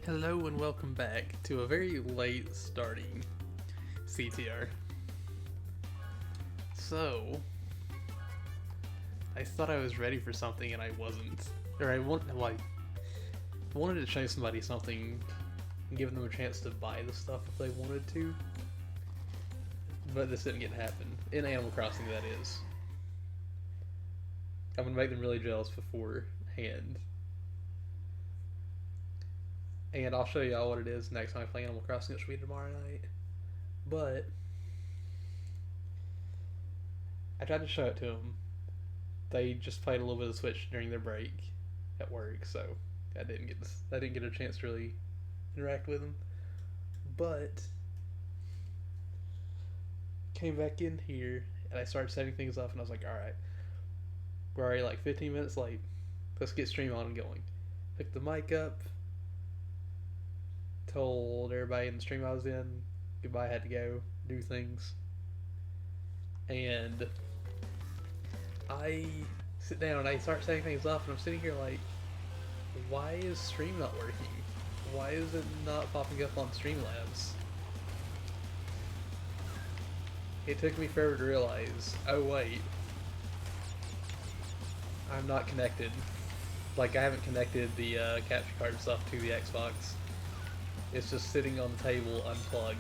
Hello and welcome back to a very late starting CTR. So, I thought I was ready for something and I wasn't. Or I wanted to show somebody something and give them a chance to buy the stuff if they wanted to. But this didn't get to happen. In Animal Crossing, that is. I'm gonna make them really jealous beforehand. And I'll show y'all what it is next time I play Animal Crossing, which will be tomorrow night. But I tried to show it to them. They just played a little bit of Switch during their break at work, so I didn't get a chance to really interact with them. But came back in here and I started setting things up, and I was like, all right, we're already like 15 minutes late. Let's get stream on and going. Picked the mic up, told everybody in the stream I was in goodbye, I had to go do things. And I sit down and I start setting things up, and I'm sitting here like, why is stream not working? Why is it not popping up on Streamlabs? It took me forever to realize, oh wait, I'm not connected. Like, I haven't connected the capture card stuff to the Xbox. It's just sitting on the table unplugged.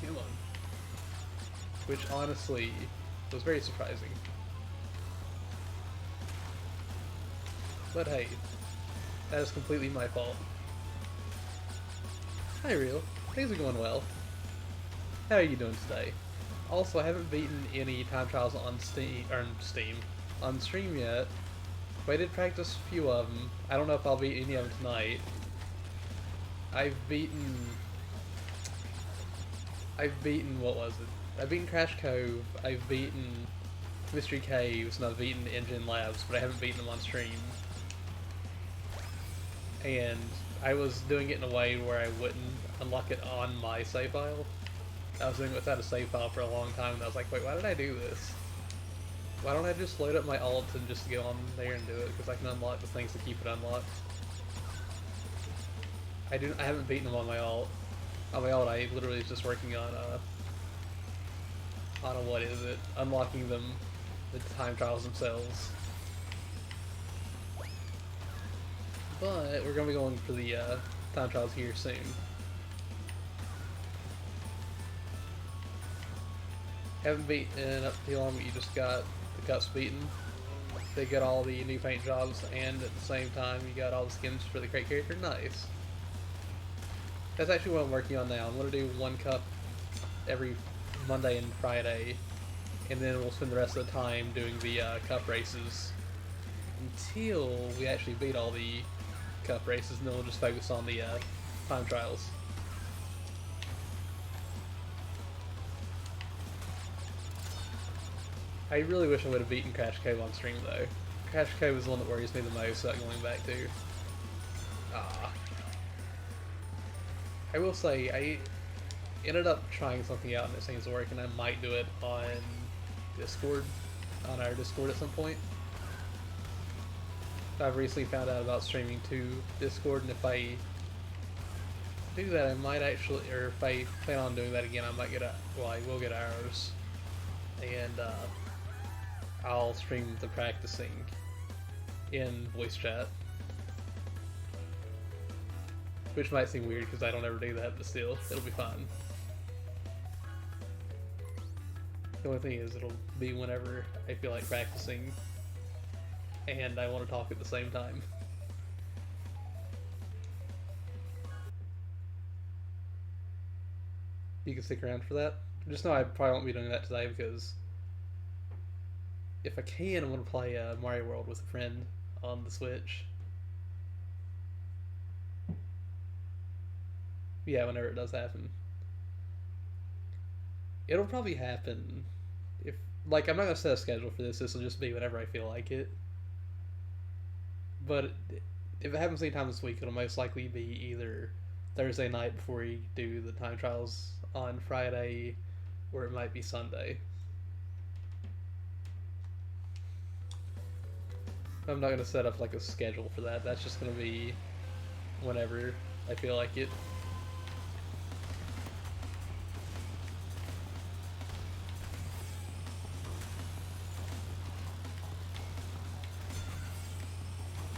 Come on. Which honestly was very surprising. But hey, that is completely my fault. Hi Real, things are going well. How are you doing today? Also, I haven't beaten any time trials on on stream yet. But I did practice a few of them. I don't know if I'll beat any of them tonight. I've beaten, what was it? I've beaten Crash Cove, I've beaten Mystery Caves, and I've beaten Engine Labs, but I haven't beaten them on stream. And I was doing it in a way where I wouldn't unlock it on my save file. I was doing it without a save file for a long time, and I was like, wait, why did I do this? Why don't I just load up my alt and just go on there and do it, because I can unlock the things to keep it unlocked. I haven't beaten them on my alt. On my alt, I literally was just working on what is it? Unlocking them, the time trials themselves. But we're gonna be going for the time trials here soon. Haven't beaten up too long, but you just got the cups beaten. They got all the new paint jobs, and at the same time, you got all the skins for the crate character. Nice. That's actually what I'm working on now. I'm gonna do one cup every Monday and Friday, and then we'll spend the rest of the time doing the cup races until we actually beat all the cup races, and then we'll just focus on the time trials. I really wish I would have beaten Crash Cove on stream though. Crash Cove is the one that worries me the most about going back to. I will say, I ended up trying something out and it seems to work, and I might do it on Discord, on our Discord at some point. I've recently found out about streaming to Discord, and if I do that, I might actually, or if I plan on doing that again, I might get I will get hours, and I'll stream the practicing in voice chat. Which might seem weird because I don't ever do that, but still, it'll be fun. The only thing is, it'll be whenever I feel like practicing and I want to talk at the same time. You can stick around for that. Just know I probably won't be doing that today because if I can, I'm going to play Mario World with a friend on the Switch. Yeah, whenever it does happen. It'll probably happen if, like, I'm not going to set a schedule for this. This will just be whenever I feel like it. But if it happens anytime this week, it'll most likely be either Thursday night before we do the time trials on Friday, or it might be Sunday. I'm not gonna set up like a schedule for that. That's just gonna be whenever I feel like it.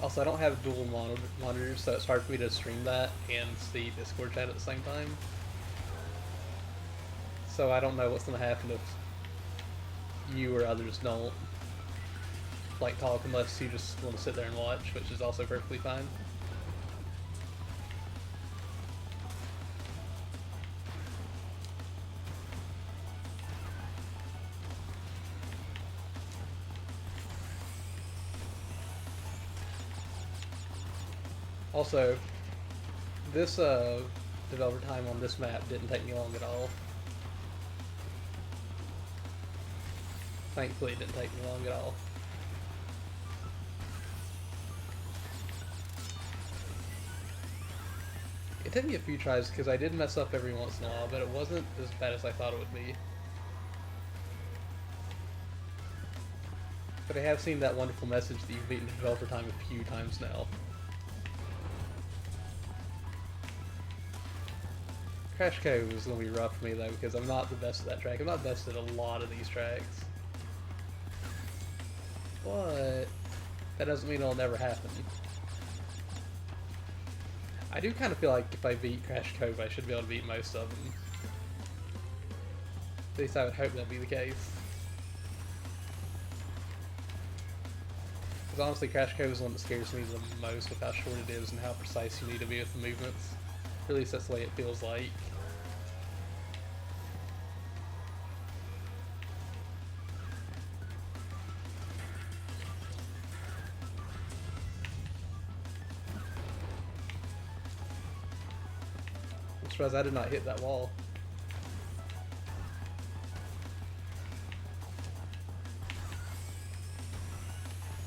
Also, I don't have dual monitors, so it's hard for me to stream that and see Discord chat at the same time. So I don't know what's gonna happen if you or others don't like talk unless you just want to sit there and watch, which is also perfectly fine. Also, this developer time on this map didn't take me long at all. Thankfully, it didn't take me long at all. It took me a few tries because I did mess up every once in a while, but it wasn't as bad as I thought it would be. But I have seen that wonderful message that you've beaten the developer time a few times now. Crash Cove is going to be rough for me though, because I'm not the best at that track. I'm not best at a lot of these tracks. But that doesn't mean it'll never happen. I do kind of feel like if I beat Crash Cove, I should be able to beat most of them. At least I would hope that'd be the case. Because honestly, Crash Cove is the one that scares me the most with how short it is and how precise you need to be with the movements. Or at least that's the way it feels like. I'm surprised I did not hit that wall.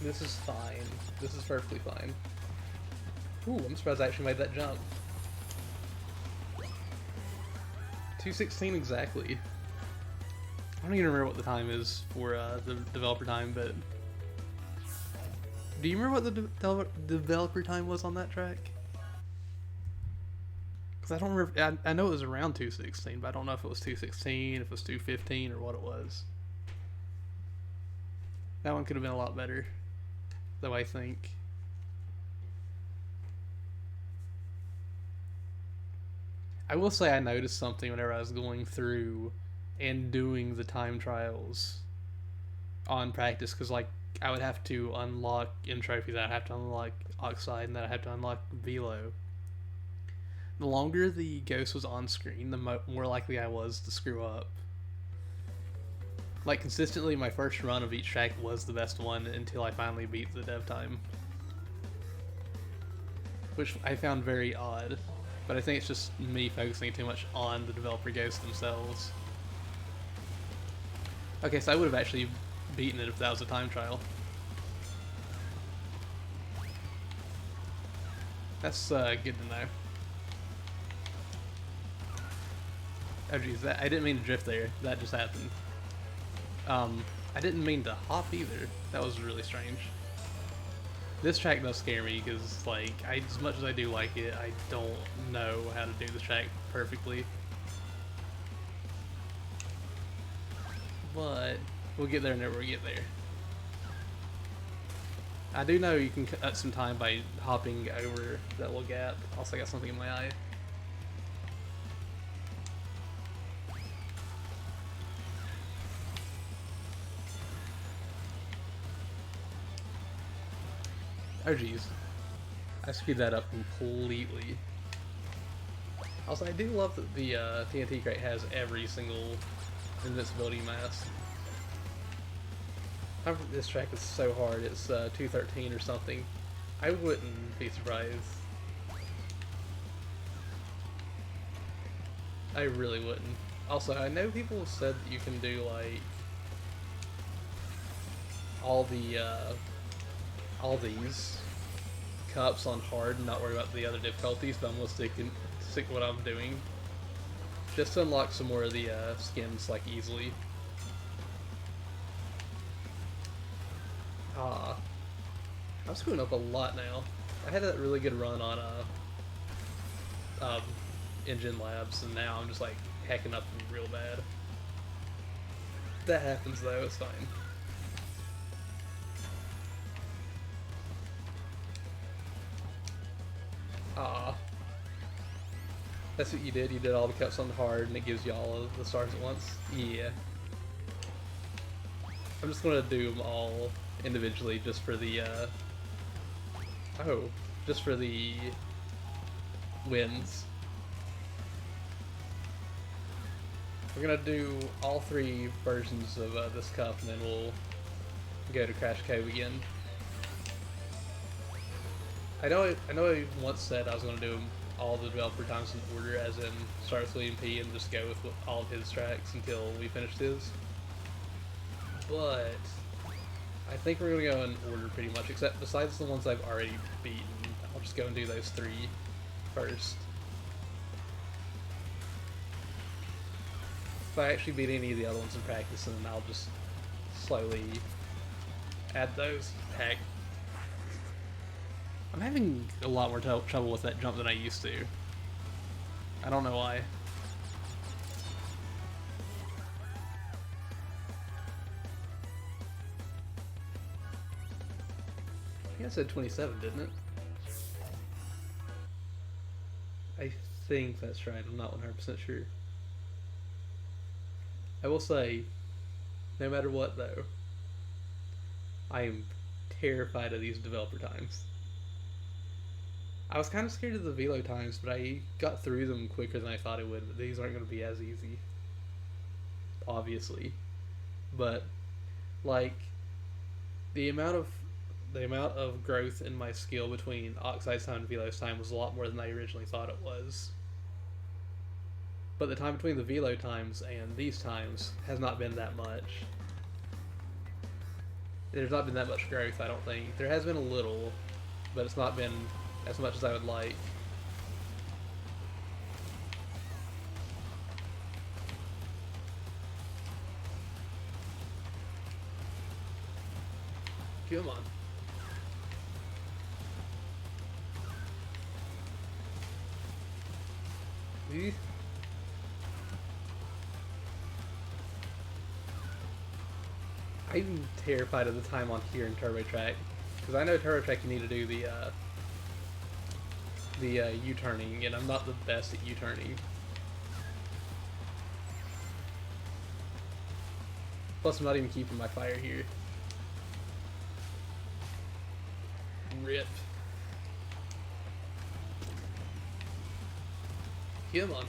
This is fine. This is perfectly fine. Ooh, I'm surprised I actually made that jump. 2:16 exactly. I don't even remember what the time is for the developer time, but... Do you remember what the developer time was on that track? Because I don't remember... I know it was around 2:16, but I don't know if it was 2:16, if it was 2:15, or what it was. That one could have been a lot better, though, I think. I will say I noticed something whenever I was going through and doing the time trials on practice, because like I would have to unlock in trophies, I'd have to unlock Oxide, and then I'd have to unlock Velo. The longer the ghost was on screen, the more likely I was to screw up. Like consistently, my first run of each track was the best one until I finally beat the dev time, which I found very odd. But I think it's just me focusing too much on the developer ghosts themselves. Okay, so I would have actually beaten it if that was a time trial. That's good to know. Oh geez, I didn't mean to drift there. That just happened. I didn't mean to hop either. That was really strange. This track does scare me because, like, as much as I do like it, I don't know how to do this track perfectly. But we'll get there whenever we get there. I do know you can cut some time by hopping over that little gap. Also, I got something in my eye. Oh geez, I screwed that up completely. Also, I do love that the TNT crate has every single invincibility mask. However, this track is so hard, it's 213 or something. I wouldn't be surprised. I really wouldn't. Also, I know people have said that you can do like all these cups on hard and not worry about the other difficulties, but I'm gonna stick with what I'm doing just to unlock some more of the skins like easily. I'm screwing up a lot now. I had that really good run on um, Engine Labs, and now I'm just like hacking up real bad. That happens though, it's fine. Ah, that's what you did? You did all the cuts on hard and it gives you all of the stars at once? Yeah. I'm just gonna do them all individually just for the, oh, just for the wins. We're gonna do all 3 versions of this cup and then we'll go to Crash Cove again. I know I once said I was gonna do all the developer times in order, as in start with William P and just go with all of his tracks until we finished his. But I think we're gonna go in order pretty much, except besides the ones I've already beaten. I'll just go and do those 3 first. If I actually beat any of the other ones in practice, then I'll just slowly add those. Heck. I'm having a lot more trouble with that jump than I used to. I don't know why. I think I said 27, didn't it? I think that's right. I'm not 100% sure. I will say, no matter what though, I am terrified of these developer times. I was kind of scared of the velo times, but I got through them quicker than I thought it would. But these aren't going to be as easy, obviously. But like the amount of growth in my skill between Oxide's time and Velo's time was a lot more than I originally thought it was. But the time between the Velo times and these times has not been that much. There's not been that much growth, I don't think. There has been a little, but it's not been as much as I would like. Come on. I'm terrified of the time on here in Turbo Track, because I know Turbo Track you need to do the U-turning, and I'm not the best at U-turning. Plus, I'm not even keeping my fire here. Rip. Come on.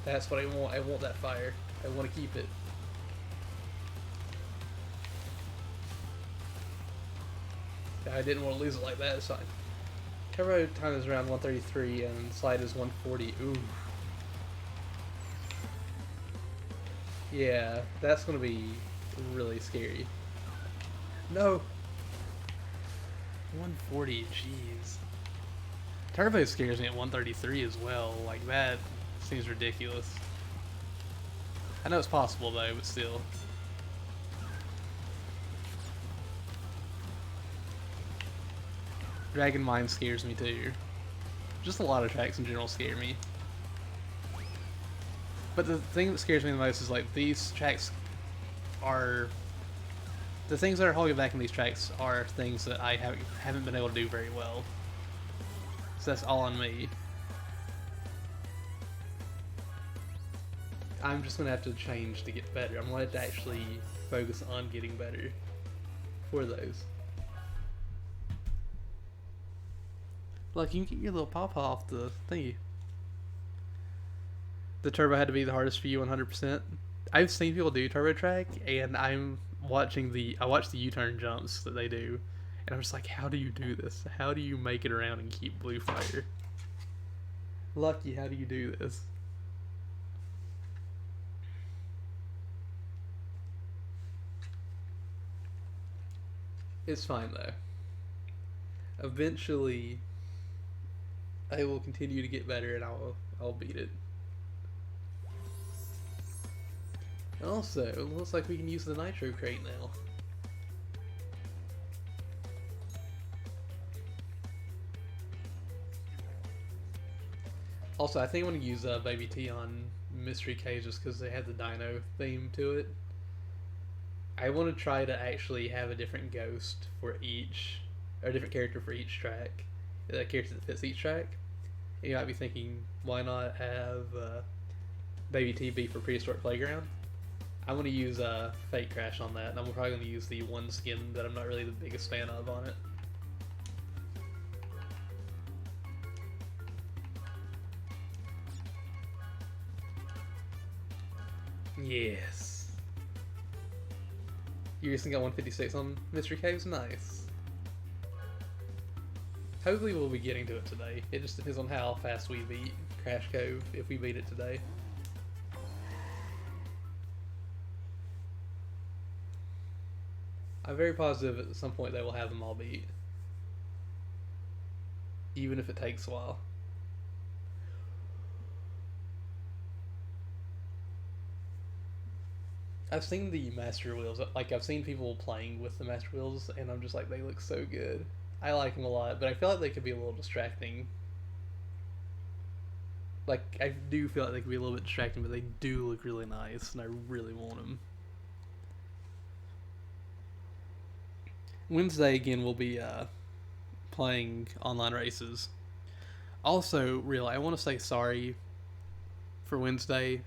That's what I want. I want that fire. I want to keep it. I didn't want to lose it like that. It's fine. Turbo time is around 133 and slide is 140. Ooh. Yeah, that's going to be really scary. No. 140, jeez. Turbo scares me at 133 as well. Like, that seems ridiculous. I know it's possible though, but still. Dragon Mine scares me too. Just a lot of tracks in general scare me. But the thing that scares me the most is like these tracks are... The things that are holding back in these tracks are things that I haven't been able to do very well. So that's all on me. I'm just gonna have to change to get better. I'm gonna have to actually focus on getting better for those. Look, you can get your little pawpaw off the thingy. The turbo had to be the hardest for you 100%. I've seen people do turbo track, and I watch the U-turn jumps that they do, and I'm just like, how do you do this? How do you make it around and keep blue fire? Lucky, how do you do this? It's fine though. Eventually, I will continue to get better, and I'll beat it. Also, it looks like we can use the Nitro crate now. Also, I think I'm going to use Baby T on Mystery Cave just because they have the dino theme to it. I want to try to actually have a different ghost for each, or a different character for each track. A character that fits each track. And you might be thinking, why not have Baby T be for Prehistoric Playground? I'm going to use Fake Crash on that, and I'm probably going to use the one skin that I'm not really the biggest fan of on it. Yes. You recently got 156 on Mystery Caves? Nice. Hopefully we'll be getting to it today. It just depends on how fast we beat Crash Cove, if we beat it today. I'm very positive at some point they will have them all beat. Even if it takes a while. I've seen the Master Wheels, like I've seen people playing with the Master Wheels, and I'm just like, they look so good. I like them a lot, but I feel like they could be a little distracting. Like, I do feel like they could be a little bit distracting, but they do look really nice, and I really want them. Wednesday, again, we'll be playing online races. Also, really, I want to say sorry for Wednesday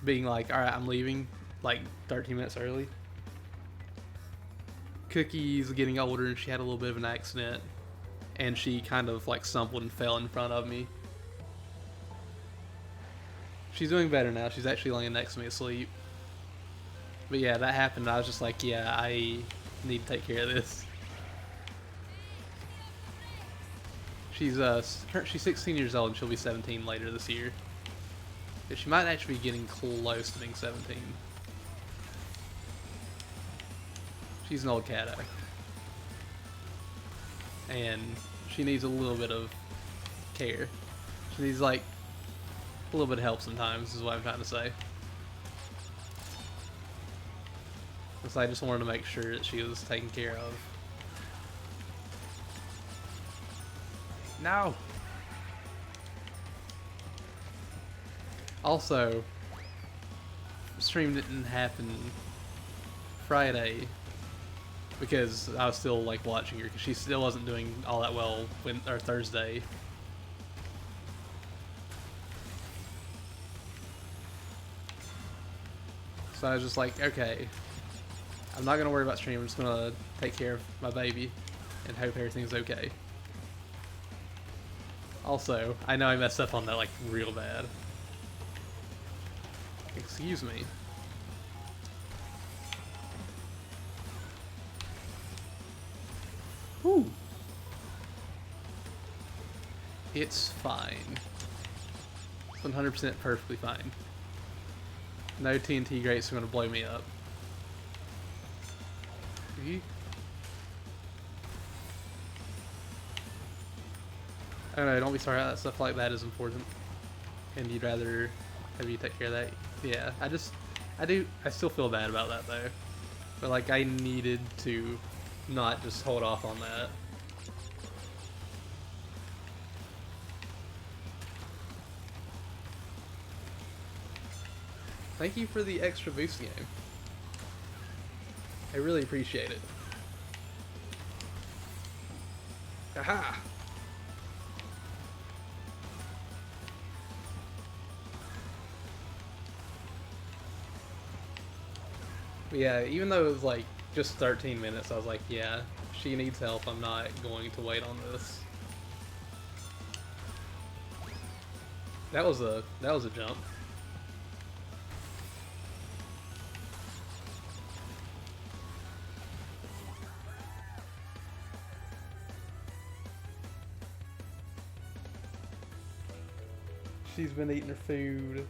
being like, alright, I'm leaving, like 13 minutes early. Cookie's getting older and she had a little bit of an accident, and she kind of like stumbled and fell in front of me. She's doing better now. She's actually laying next to me asleep. But yeah, that happened. I was just like, yeah, I need to take care of this. She's 16 years old and she'll be 17 later this year. She might actually be getting close to being 17. She's an old cat, and she needs a little bit of care. She needs like a little bit of help sometimes, is what I'm trying to say. So I just wanted to make sure that she was taken care of. No! Also, stream didn't happen Friday because I was still like watching her because she still wasn't doing all that well or Thursday. So I was just like, okay, I'm not gonna worry about stream. I'm just gonna take care of my baby and hope everything's okay. Also, I know I messed up on that like real bad. Excuse me. Whew. It's fine. It's 100% perfectly fine. No TNT grates are going to blow me up. I don't know, don't be sorry, that stuff like that is important. And you'd rather have you take care of that. Yeah, I still feel bad about that though. But like, I needed to not just hold off on that. Thank you for the extra boost game. I really appreciate it. Aha! But yeah, even though it was like just 13 minutes, I was like, yeah, she needs help. I'm not going to wait on this. That was a jump. She's been eating her food.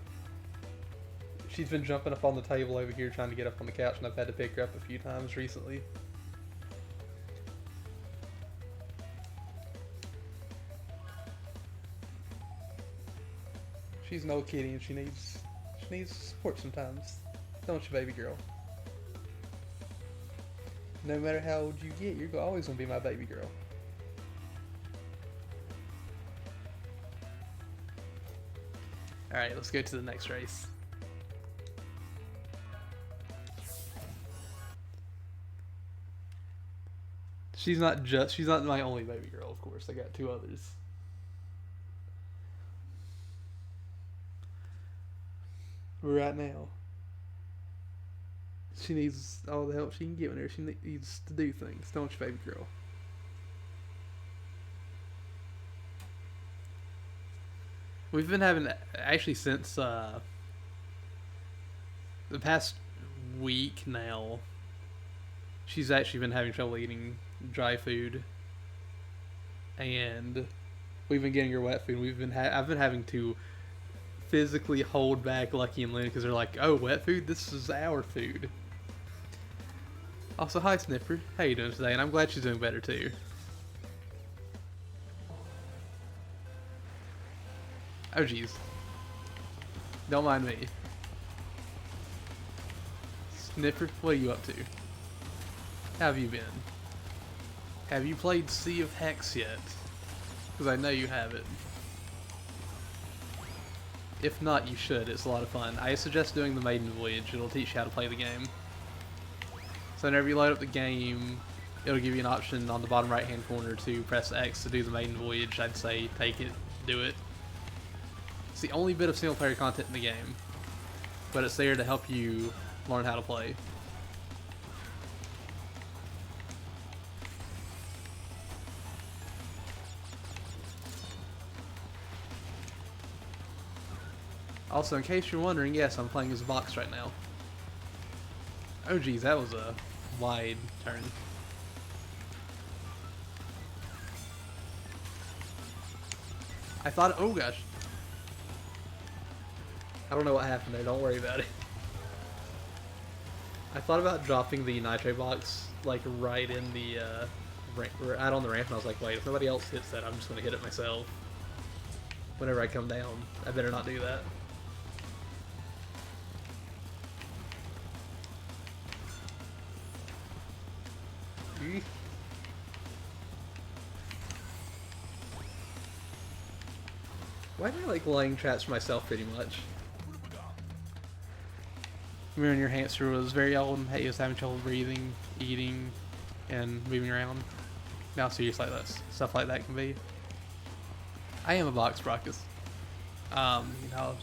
She's been jumping up on the table over here trying to get up on the couch, and I've had to pick her up a few times recently. She's an old kitty and she needs support sometimes. Don't you, baby girl? No matter how old you get, you're always gonna be my baby girl. Alright, let's go to the next race. She's not my only baby girl, of course. I got 2 others. Right now. She needs all the help she can get whenever she needs to do things, don't you, baby girl? We've been having, actually since the past week now, she's actually been having trouble eating dry food, and we've been getting her wet food. I've been having to physically hold back Lucky and Luna because they're like, "Oh, wet food? This is our food." Also, hi Sniffer, how you doing today? And I'm glad she's doing better too. Oh jeez. Don't mind me. Sniffer, what are you up to? How have you been? Have you played Sea of Hex yet? Because I know you haven't. If not, you should. It's a lot of fun. I suggest doing the Maiden Voyage. It'll teach you how to play the game. So whenever you load up the game, it'll give you an option on the bottom right hand corner to press X to do the Maiden Voyage. I'd say take it, do it. It's the only bit of single player content in the game, but it's there to help you learn how to play. Also, in case you're wondering, yes, I'm playing as a box right now. Oh geez, that was a wide turn. I thought, oh gosh. I don't know what happened there, don't worry about it. I thought about dropping the Nitro box, like, right in the, out on the ramp, and I was like, wait, if nobody else hits that, I'm just gonna hit it myself. Whenever I come down, I better not do that. Why do I like laying traps for myself pretty much? Remember when your hamster was very old and he was having trouble breathing, eating, and moving around? Now serious like that, stuff like that can be. I am a box Brockus. You know,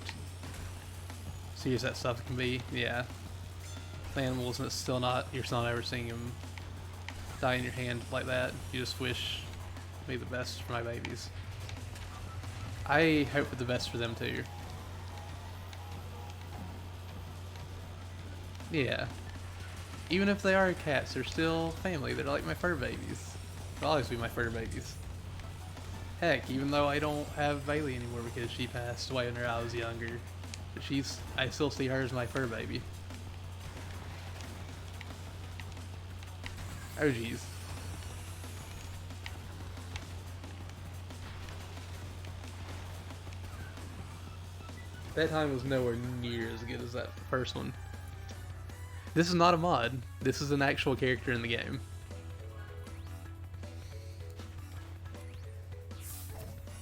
serious that stuff can be, yeah. Animals and it's still not, you're still not ever seeing them die in your hand like that. You just wish me the best for my babies. I hope for the best for them too. Yeah. Even if they are cats, they're still family. They're like my fur babies. They'll always be my fur babies. Heck, even though I don't have Bailey anymore because she passed away when I was younger. But I still see her as my fur baby. Oh jeez. That time was nowhere near as good as that first one. This is not a mod. This is an actual character in the game.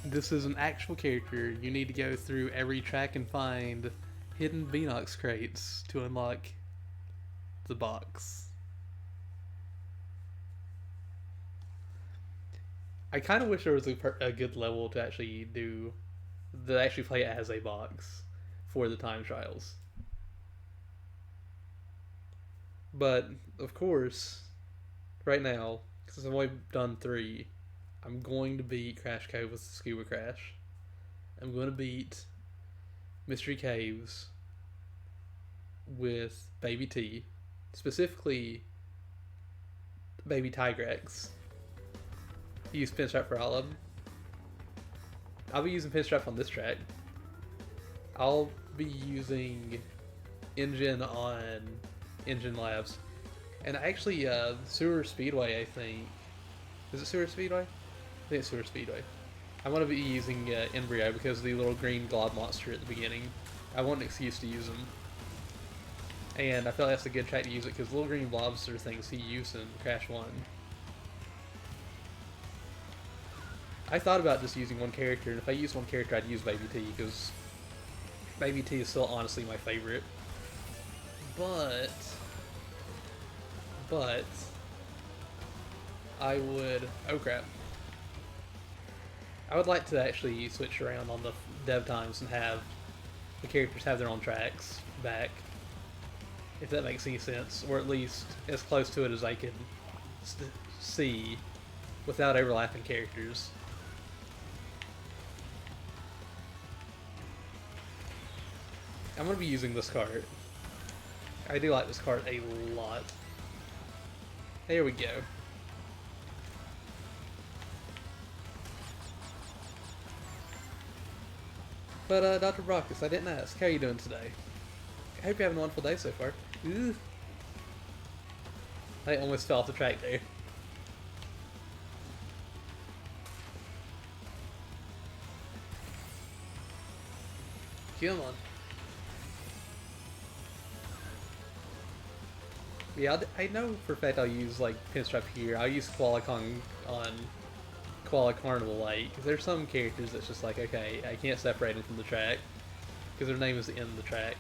This is an actual character. You need to go through every track and find hidden Beanox crates to unlock the box. I kind of wish there was a good level to actually play it as a box for the time trials. But, of course, right now, since I've only done 3, I'm going to beat Crash Cove with Scuba Crash. I'm going to beat Mystery Caves with Baby T. Specifically, Baby Tigrex. Use Pinstrap for all of them. I'll be using Pinstrap on this track. I'll be using Engine on Engine Labs. And actually, Sewer Speedway, I think. Is it Sewer Speedway? I think it's Sewer Speedway. I'm going to be using Embryo because of the little green glob monster at the beginning. I want an excuse to use him. And I feel like that's a good track to use it because little green blobs are things he used in Crash 1. I thought about just using one character, and if I use one character, I'd use Baby T because Baby T is still honestly my favorite. But I would, oh crap. I would like to actually switch around on the dev times and have the characters have their own tracks back, if that makes any sense, or at least as close to it as I can see without overlapping characters. I'm going to be using this cart. I do like this cart a lot. There we go. But, Dr. Brockus, I didn't ask. How are you doing today? I hope you're having a wonderful day so far. Ooh. I almost fell off the track there. Come on. Yeah, I know for a fact I'll use, like, Pinstripe here. I'll use Koala Kong on Koala Carnival, like, because there's some characters that's just like, okay, I can't separate them from the track, because their name is in the track.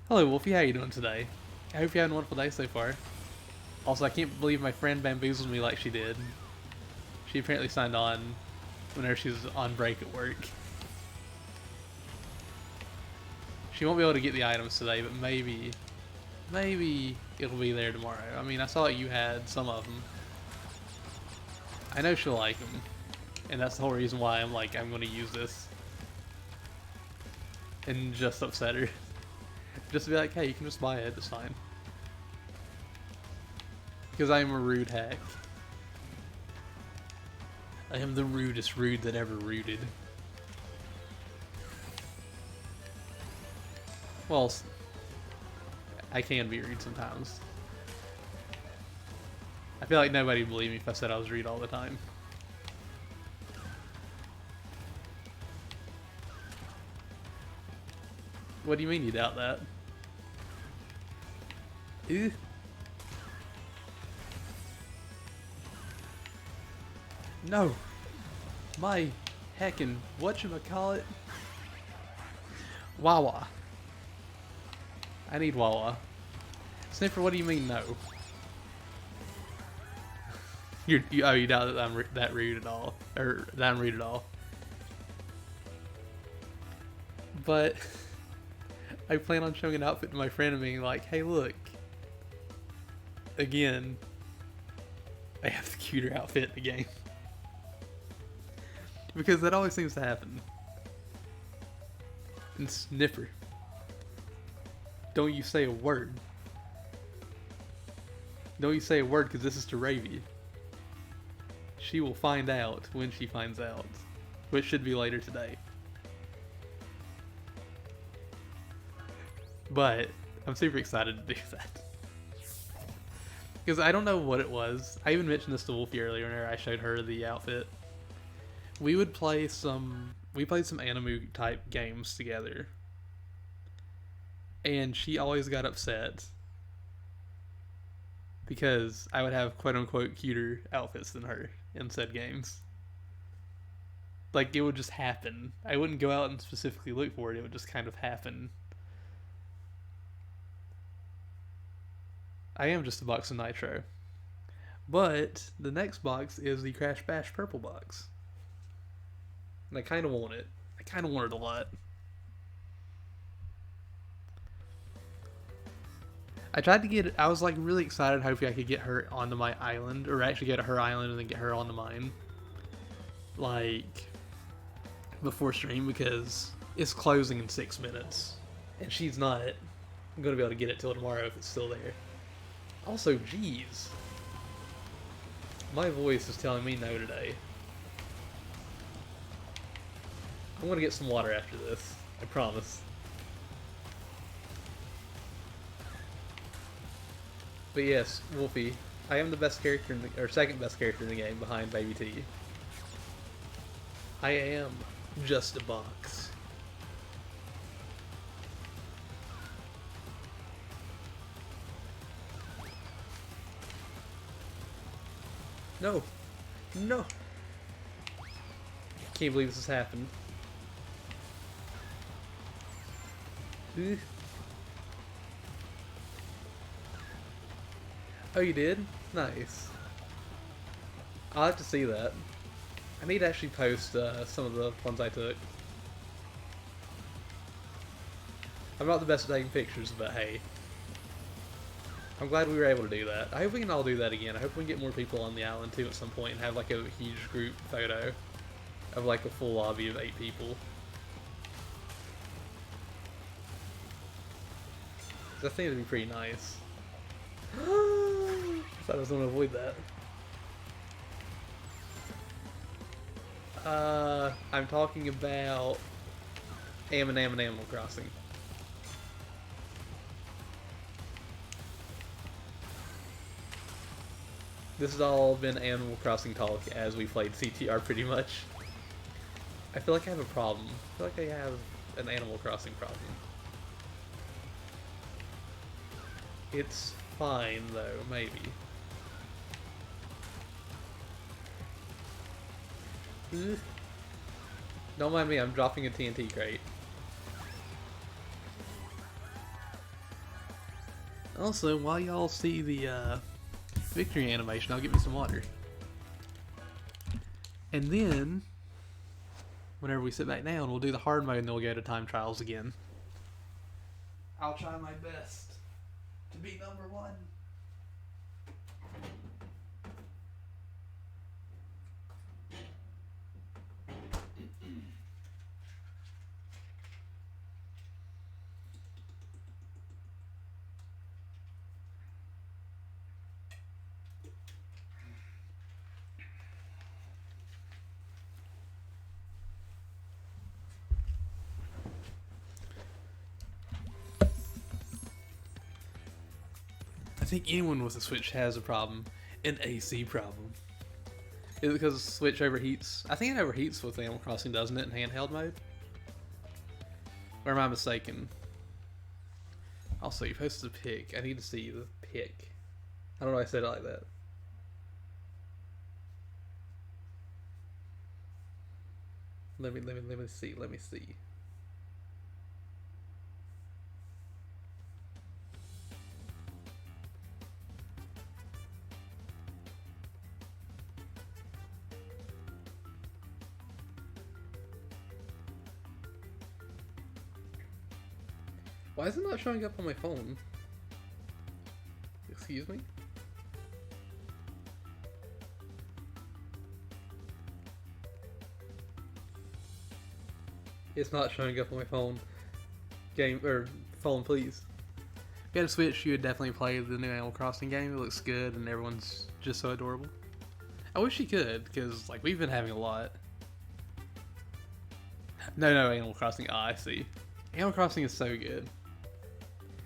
Hello, Wolfie, how you doing today? I hope you're having a wonderful day so far. Also, I can't believe my friend bamboozled me like she did. She apparently signed on whenever she was on break at work. She won't be able to get the items today, but maybe it'll be there tomorrow. I mean, I saw you had some of them. I know she'll like them, and that's the whole reason why I'm like, I'm going to use this. And just upset her. Just to be like, hey, you can just buy it, it's fine. Because I am a rude hack. I am the rudest rude that ever rooted. Well, I can be rude sometimes. I feel like nobody would believe me if I said I was rude all the time. What do you mean you doubt that? Ew. No! My heckin' whatchamacallit? Wawa. I need Wawa. Sniffer, what do you mean no? You doubt that I'm that rude at all, or that I'm rude at all. But I plan on showing an outfit to my friend and being like, "Hey, look! Again, I have the cuter outfit in the game." Because that always seems to happen. And Sniffer, don't you say a word. Don't you say a word, because this is to Ravy. She will find out when she finds out. Which should be later today. But I'm super excited to do that. Because I don't know what it was. I even mentioned this to Wolfie earlier whenever I showed her the outfit. We would play we played some anime type games together. And she always got upset because I would have quote unquote cuter outfits than her in said games. Like, it would just happen. I wouldn't go out and specifically look for it, it would just kind of happen. I am just a box of Nitro. But the next box is the Crash Bash purple box. And I kind of want it. I kind of want it a lot. I tried to get it, I was like really excited hoping I could get her onto my island, or actually get her island and then get her onto mine. Like, before stream, because it's closing in 6 minutes. And she's not going to be able to get it till tomorrow if it's still there. Also, geez. My voice is telling me no today. I'm going to get some water after this. I promise. But yes, Wolfie, I am the best character in the, or second best character in the game behind Baby T. I am just a box. No. No. Can't believe this has happened. Ugh. Oh, you did? Nice. I'll have to see that. I need to actually post some of the ones I took. I'm not the best at taking pictures, but hey. I'm glad we were able to do that. I hope we can all do that again. I hope we can get more people on the island too at some point and have like a huge group photo of like a full lobby of 8 people. I think it'd be pretty nice. I thought I was going to avoid that. I'm talking about Animal Crossing. This has all been Animal Crossing talk as we played CTR pretty much. I feel like I have a problem. I feel like I have an Animal Crossing problem. It's fine though, maybe. Ugh. Don't mind me, I'm dropping a TNT crate. Also, while y'all see the victory animation, I'll get me some water. And then, whenever we sit back down, we'll do the hard mode and then we'll go to time trials again. I'll try my best to be number 1. I think anyone with a Switch has a problem. An AC problem. Is it because the Switch overheats? I think it overheats with Animal Crossing, doesn't it, in handheld mode? Or am I mistaken? Also, you posted a pic. I need to see the pic. I don't know why I said it like that. Let me see. Why is it not showing up on my phone? Excuse me? It's not showing up on my phone. Phone, please. If you had a Switch, you would definitely play the new Animal Crossing game. It looks good, and everyone's just so adorable. I wish you could, because like we've been having a lot. No, Animal Crossing. Ah, I see. Animal Crossing is so good.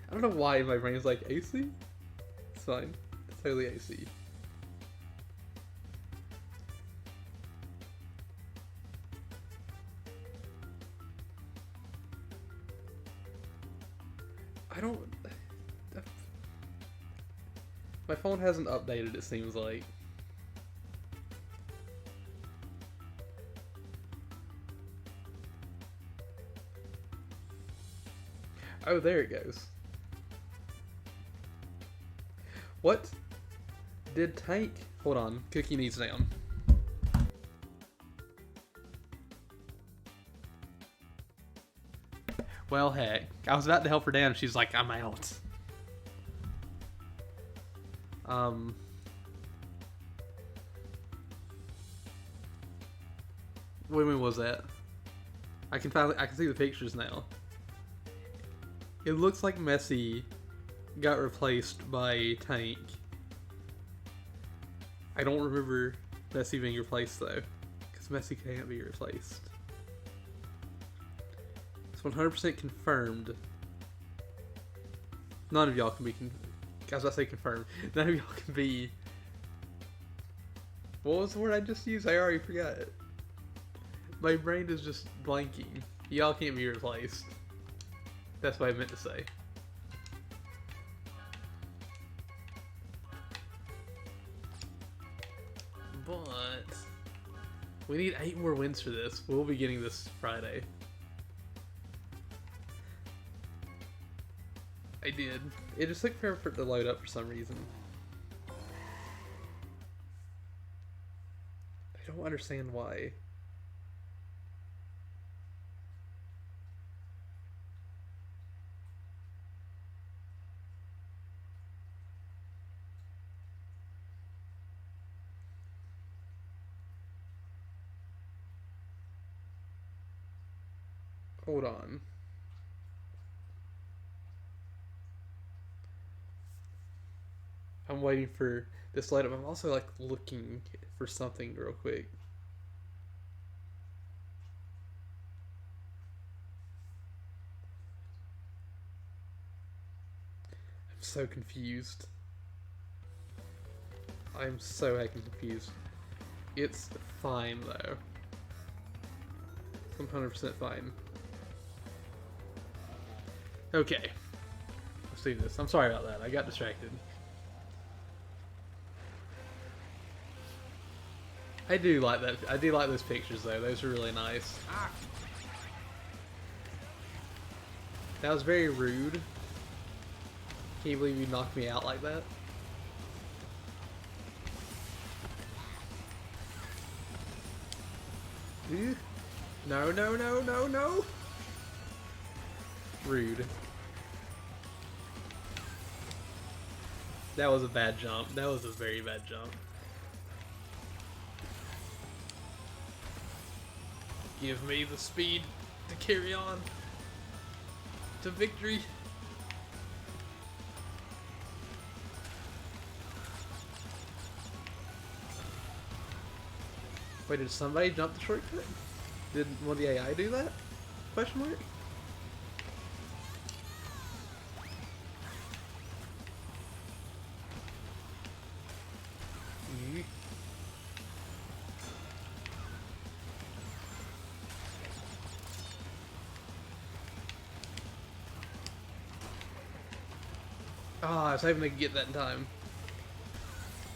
I don't know why my brain's like AC. It's fine. It's totally AC. I don't... My phone hasn't updated, it seems like. Oh, there it goes. What? Did Tank... Hold on. Cookie needs down. Well, heck. I was about to help her down. She's like, I'm out. When was that? I can see the pictures now. It looks like Messi got replaced by Tank. I don't remember Messi being replaced though, because Messi can't be replaced. It's 100% confirmed. None of y'all can be. I was about to say confirmed. None of y'all can be What was the word I just used? I already forgot it. My brain is just blanking. Y'all can't be replaced. That's what I meant to say. But we need 8 more wins for this. We'll be getting this Friday. I did. It just took forever for it to load up for some reason. I don't understand why. Hold on. I'm waiting for this light up. I'm also like looking for something real quick. I'm so confused. I'm so heckin' confused. It's fine though. It's 100% fine. Okay. Let's do this. I'm sorry about that. I got distracted. I do like that. I do like those pictures though. Those are really nice. That was very rude. Can you believe you knocked me out like that? No, no, no, no, no! Rude. That was a bad jump. That was a very bad jump. Give me the speed to carry on to victory. Wait, did somebody jump the shortcut? Did one of the AI do that? Question mark? Ah, I was hoping they could get that in time.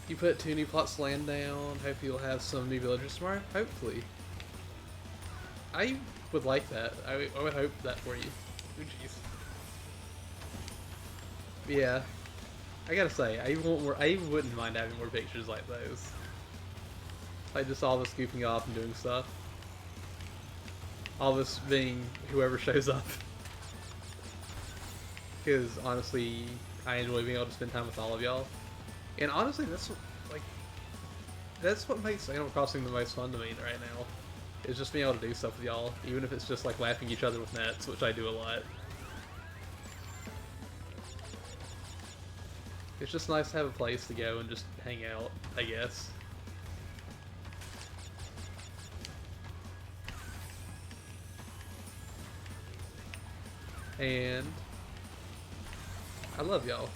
You put 2 new plots land down. Hope you'll have some new villagers tomorrow. Hopefully. I would like that. I would hope that for you. Oh, jeez. Yeah. I gotta say, I wouldn't mind having more pictures like those. Like just all this goofing off and doing stuff. All this being whoever shows up. Because honestly, I enjoy being able to spend time with all of y'all. And honestly, that's what makes Animal Crossing the most fun to me right now. Is just being able to do stuff with y'all, even if it's just like laughing at each other with nets, which I do a lot. It's just nice to have a place to go and just hang out, I guess. And I love y'all.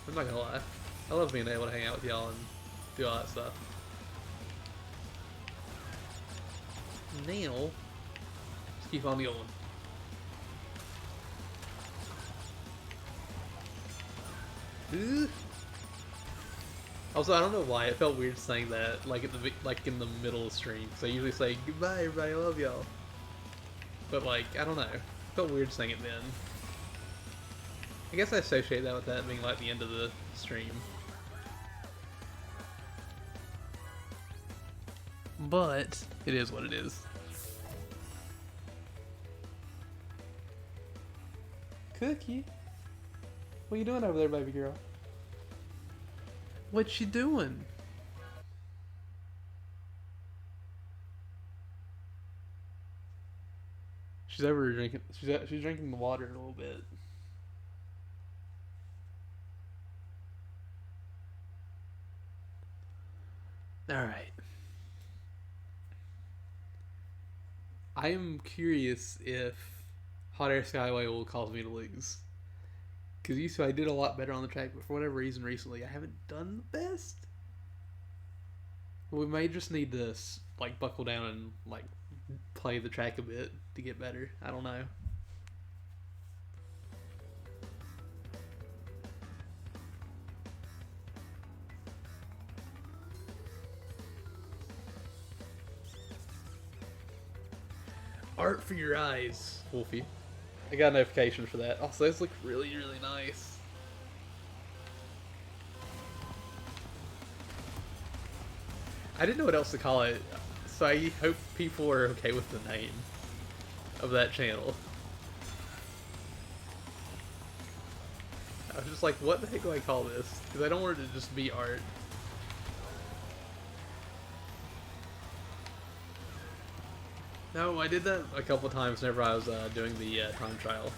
I'm not gonna lie. I love being able to hang out with y'all and do all that stuff. Now, let's keep on going. Also, I don't know why it felt weird saying that like in the middle of the stream. So I usually say goodbye, everybody, I love y'all. But like, I don't know. It felt weird saying it then. I guess I associate that with that being like the end of the stream. But it is what it is. Cookie? What you doing over there, baby girl? What you doing? She's over drinking. She's drinking the water a little bit. All right. I am curious if Hot Air Skyway will cause me to lose. Because used to I did a lot better on the track, but for whatever reason recently I haven't done the best. We may just need to like buckle down and like play the track a bit to get better. I don't know. Art for your eyes, Wolfie. I got a notification for that. Also, those look really, really nice. I didn't know what else to call it, so I hope people are okay with the name of that channel. I was just like, what the heck do I call this? Because I don't want it to just be art. No, I did that a couple times whenever I was doing the time trial.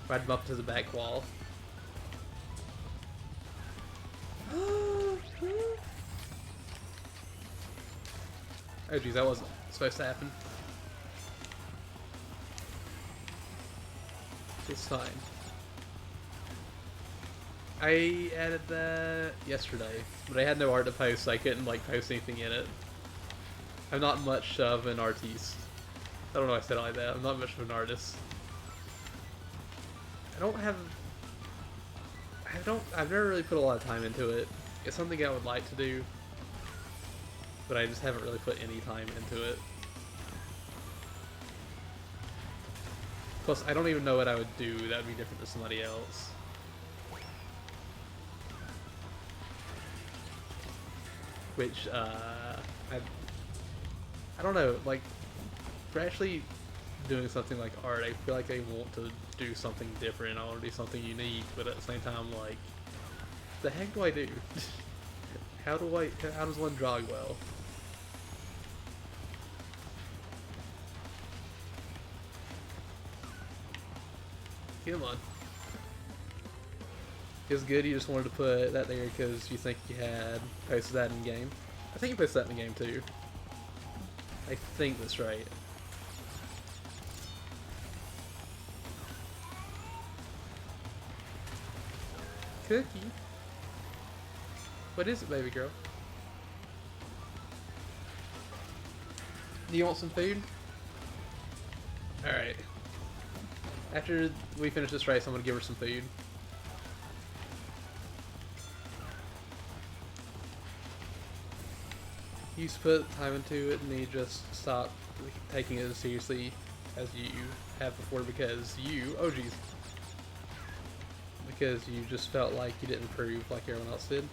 Ride them up to the back wall. Oh geez, that wasn't supposed to happen. It's fine. I added that yesterday, but I had no art to post, so I couldn't like post anything in it. I'm not much of an artiste. I don't know why I said it like that. I'm not much of an artist. I've never really put a lot of time into it. It's something I would like to do, but I just haven't really put any time into it. Plus, I don't even know what I would do that would be different than somebody else. Which, I don't know, like, for actually doing something like art, I feel like I want to do something different. I want to do something unique, but at the same time, like, the heck do I do? How does one draw well? Come on. It's good you just wanted to put that there because you think you had posted that in game. I think you posted that in the game too. I think that's right. Cookie? What is it, baby girl? Do you want some food? Alright. After we finish this race, I'm gonna give her some food. You used to put time into it and then you just stopped taking it as seriously as you have before because oh geez. Because you just felt like you didn't improve like everyone else did.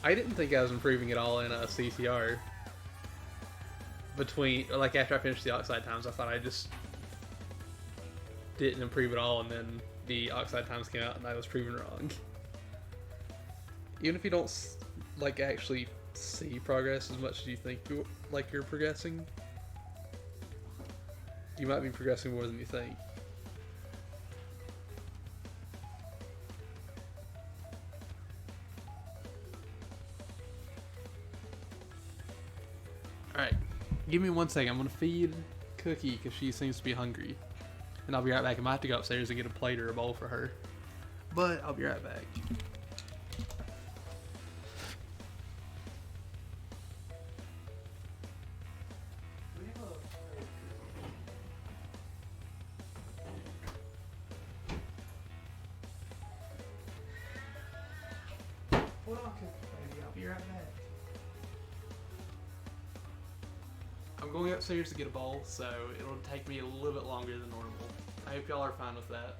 I didn't think I was improving at all in a CCR. Like after I finished the Oxide times, I thought I just didn't improve at all, and then the Oxide times came out and I was proven wrong. Even if you don't like actually see progress as much as you think you're progressing, you might be progressing more than you think. Alright, give me 1 second. I'm gonna feed Cookie because she seems to be hungry. And I'll be right back. I might have to go upstairs and get a plate or a bowl for her. But I'll be right back. Hold on, Cookie, baby. I'll be right back. I'm going upstairs to get a bowl, so it'll take me a little bit longer than normal. I hope y'all are fine with that.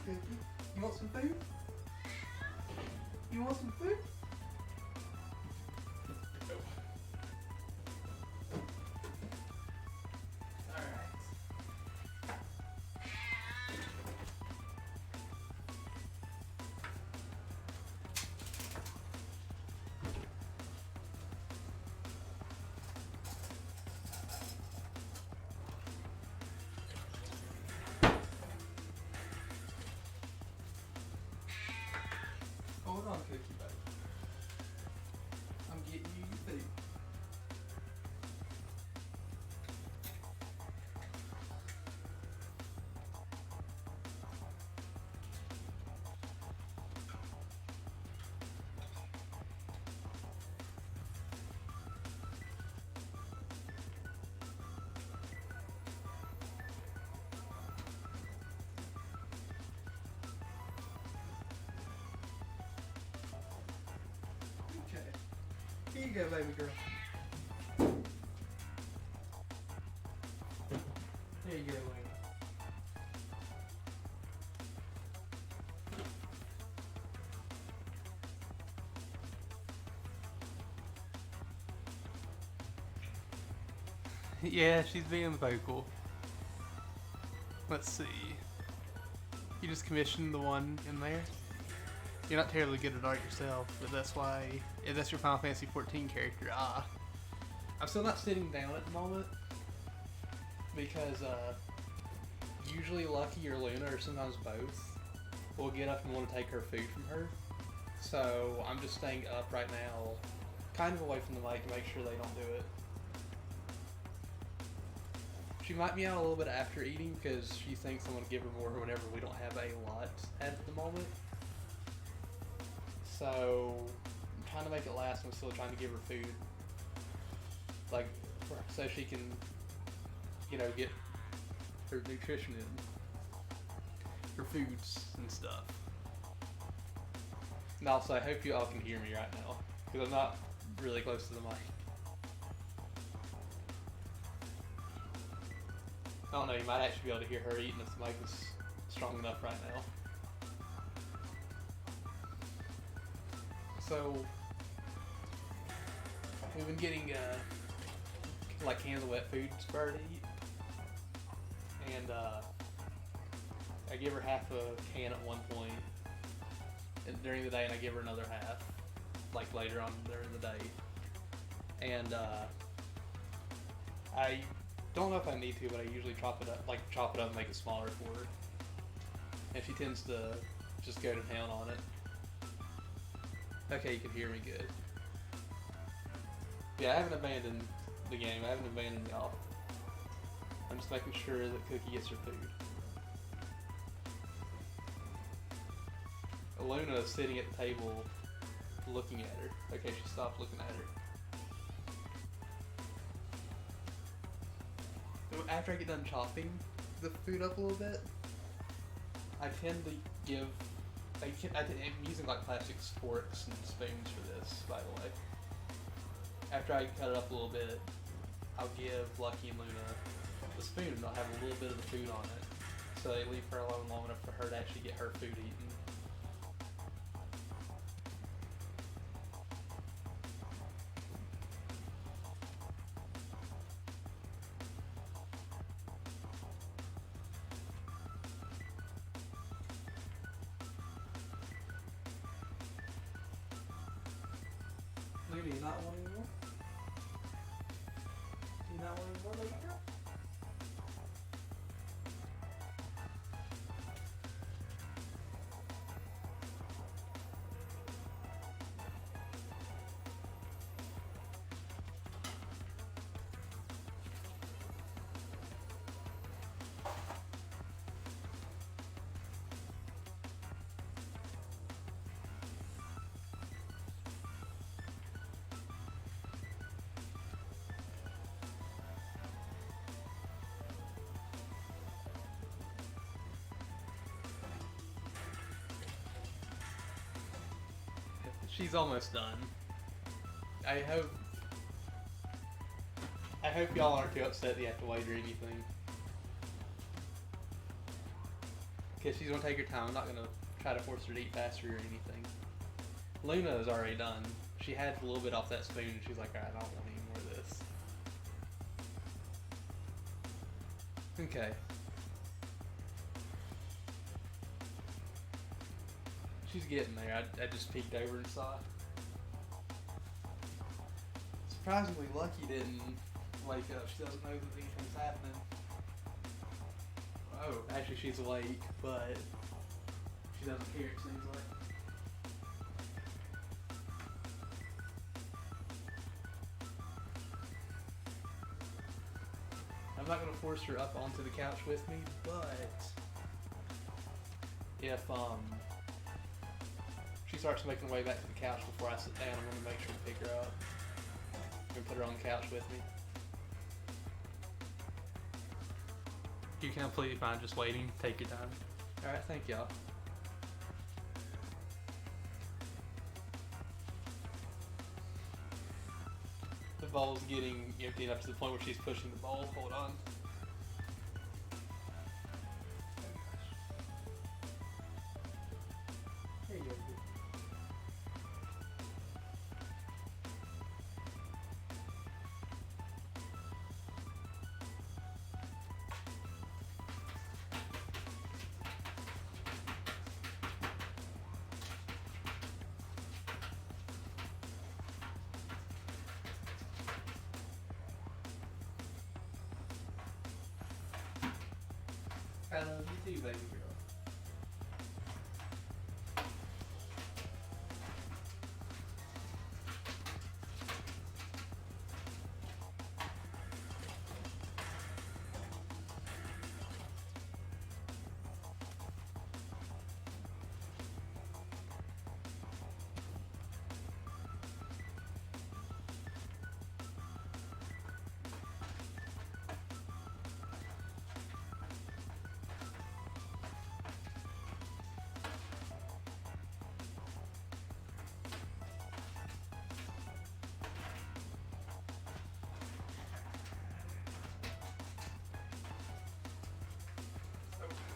Cookie. You want some food? You want some food? Hold on, Cookie, buddy. I'm getting you your food. Okay. Here you go, baby girl. There you go, Luna. Yeah, she's being vocal. Let's see. You just commissioned the one in there? You're not terribly good at art yourself, but that's why... If that's your Final Fantasy XIV character, I'm still not sitting down at the moment, because usually Lucky or Luna, or sometimes both, will get up and want to take her food from her. So I'm just staying up right now, kind of away from the mic to make sure they don't do it. She might meow a little bit after eating because she thinks I'm going to give her more whenever we don't have a lot at the moment. So I'm trying to make it last. I'm still trying to give her food, like, so she can, you know, get her nutrition in, her foods and stuff. And also, I hope you all can hear me right now because I'm not really close to the mic. I don't know, you might actually be able to hear her eating if the mic is strong enough right now. So, we've been getting like cans of wet food for her to eat. And I give her half a can at one point during the day, and I give her another half, like later on during the day. And I don't know if I need to, but I usually chop it up and make it smaller for her. And she tends to just go to town on it. Okay, you can hear me good. Yeah, I haven't abandoned the game. I haven't abandoned y'all. I'm just making sure that Cookie gets her food. Luna is sitting at the table looking at her. Okay, she stopped looking at her. After I get done chopping the food up a little bit, I tend to give... I'm using like plastic forks and spoons for this, by the way. After I cut it up a little bit, I'll give Lucky and Luna the spoon and I'll have a little bit of the food on it. So they leave her alone long enough for her to actually get her food eaten. Luna, you not want any more? You not want any more, baby girl? She's almost done. I hope y'all aren't too upset that you have to wait or anything. Because she's going to take her time. I'm not going to try to force her to eat faster or anything. Luna is already done. She had a little bit off that spoon and she's like, alright, I don't want any more of this. Okay. She's getting there. I just peeked over and saw it. Surprisingly, Lucky didn't wake up. She doesn't know that anything's happening. Oh, actually she's awake, but she doesn't care, it seems like. I'm not going to force her up onto the couch with me, but if she starts making her way back to the couch before I sit down, I'm going to make sure to pick her up and put her on the couch with me. You're completely fine just waiting. Take your time. Alright, thank y'all. The bowl's getting emptied up to the point where she's pushing the bowl. Hold on. There you go. I love you too, baby girl.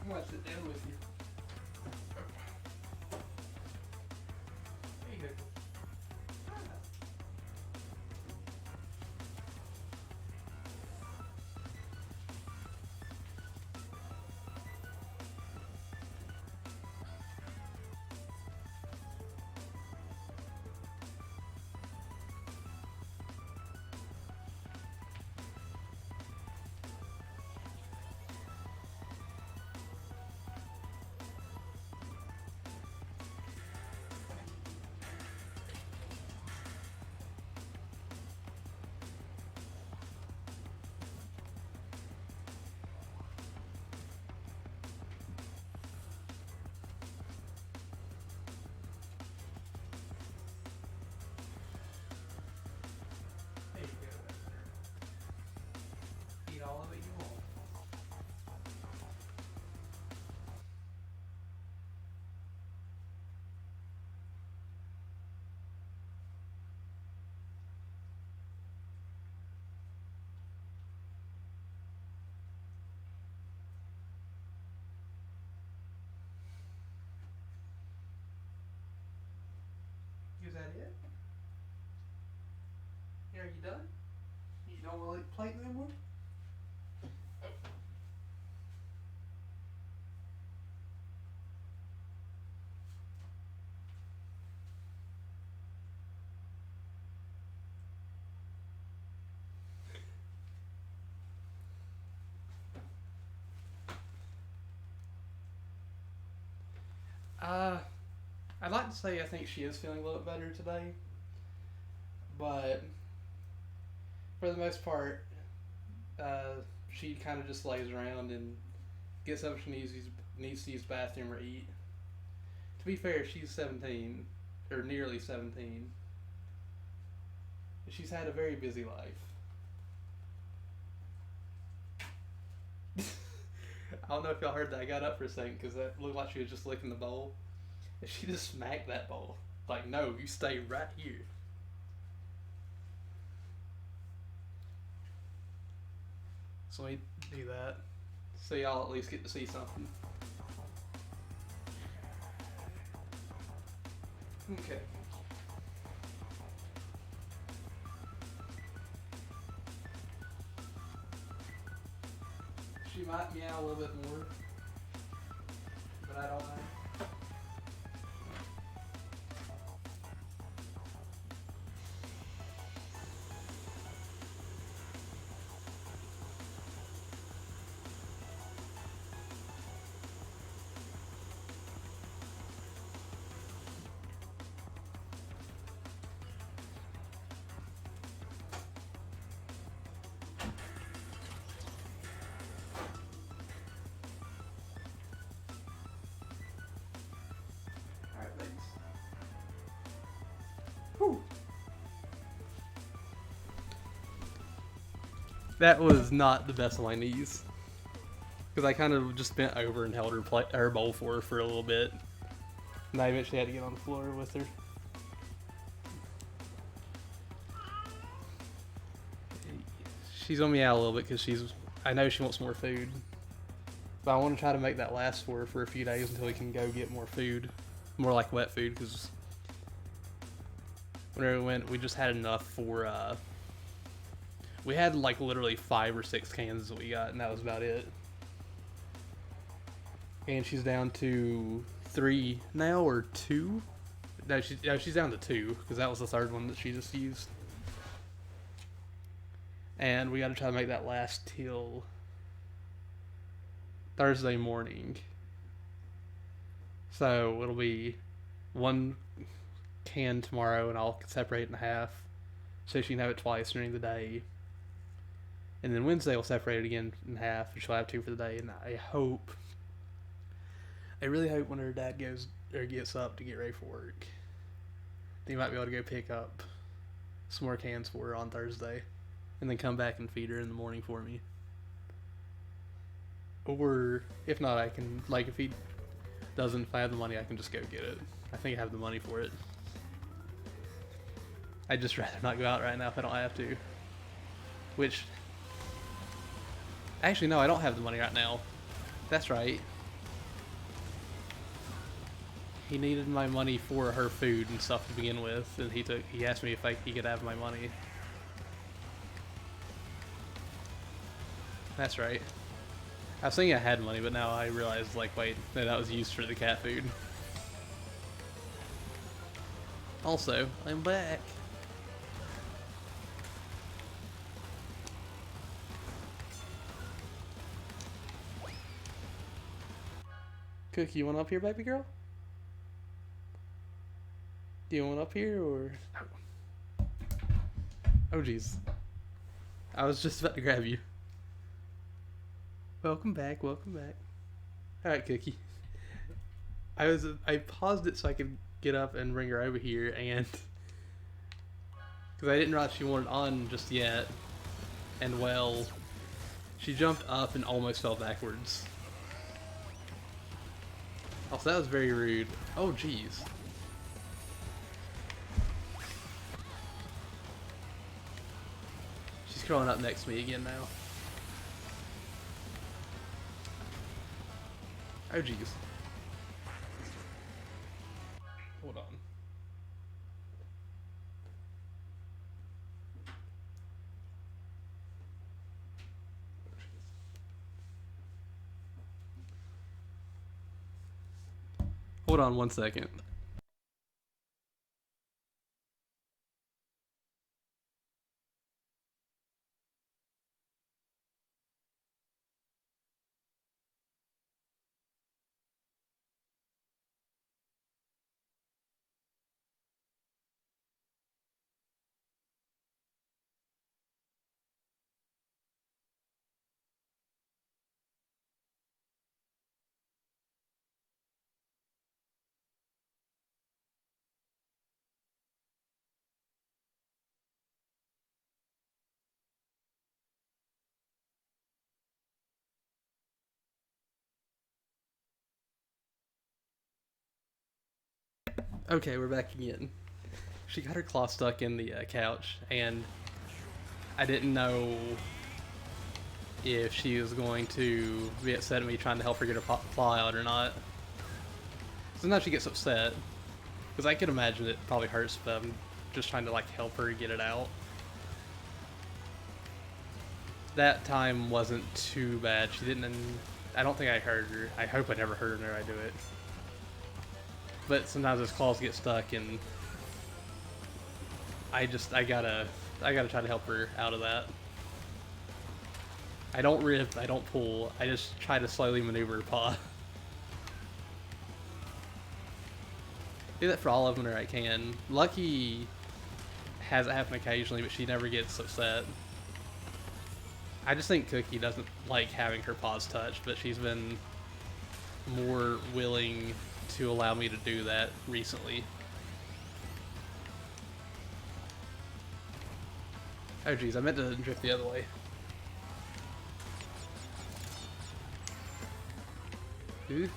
I'm gonna sit down with you. There you go. There you go. Eat all of it you want. Is that it? Are you done? You don't want to eat the plate no more? I'd like to say I think she is feeling a little bit better today, but for the most part, she kind of just lays around and gets up if she needs to use the bathroom or eat. To be fair, she's 17, or nearly 17. She's had a very busy life. I don't know if y'all heard that. I got up for a second because that looked like she was just licking the bowl. And she just smacked that bowl. Like, no, you stay right here. So we do that. So y'all at least get to see something. Okay. She might meow a little bit more, but I don't know. Alright, thanks. Whew. That was not the best of my knees. Because I kind of just bent over and held her bowl for a little bit. And I eventually had to get on the floor with her. She's on me out a little bit because I know she wants more food. But I want to try to make that last for her for a few days until we can go get more food. More like wet food, because whenever we went, we just had enough for, we had like literally 5 or 6 cans that we got, and that was about it. And she's down to 3 now, or 2? No, she's down to 2, because that was the 3rd one that she just used. And we got to try to make that last till Thursday morning. So it'll be 1 can tomorrow, and I'll separate it in half so she can have it twice during the day. And then Wednesday we'll separate it again in half, and she'll have 2 for the day. And I really hope when her dad goes or gets up to get ready for work, he might be able to go pick up some more cans for her on Thursday, and then come back and feed her in the morning for me. Or if not, I can, like, if he doesn't, if I have the money, I can just go get it. I think I have the money for it. I'd just rather not go out right now if I don't have to. Which, actually no, I don't have the money right now. That's right. He needed my money for her food and stuff to begin with, and he asked me if he could have my money. That's right. I was thinking I had money, but now I realized, like, wait, that was used for the cat food. Also, I'm back. Cookie, you want up here, baby girl? Do you want up here, or... Oh, jeez. I was just about to grab you. Welcome back, welcome back. Alright, Cookie. I paused it so I could get up and bring her over here, and... because I didn't realize she wanted on just yet. And, well... she jumped up and almost fell backwards. Also, that was very rude. Oh, jeez. She's crawling up next to me again now. Oh, jeez. Hold on. Hold on 1 second. Okay, we're back again. She got her claw stuck in the couch, and I didn't know if she was going to be upset at me trying to help her get her claw out or not. Sometimes she gets upset, Because I can imagine it probably hurts, but I'm just trying to like help her get it out. That time wasn't too bad. She didn't. I don't think I hurt her. I hope I never hurt her when I do it. But sometimes those claws get stuck, and I gotta try to help her out of that. I don't rip, I don't pull. I just try to slowly maneuver her paw. Do that for all of them whenever I can. Lucky has it happen occasionally, but she never gets upset. I just think Cookie doesn't like having her paws touched, but she's been more willing to allow me to do that recently. Oh geez, I meant to drift the other way. Ooh.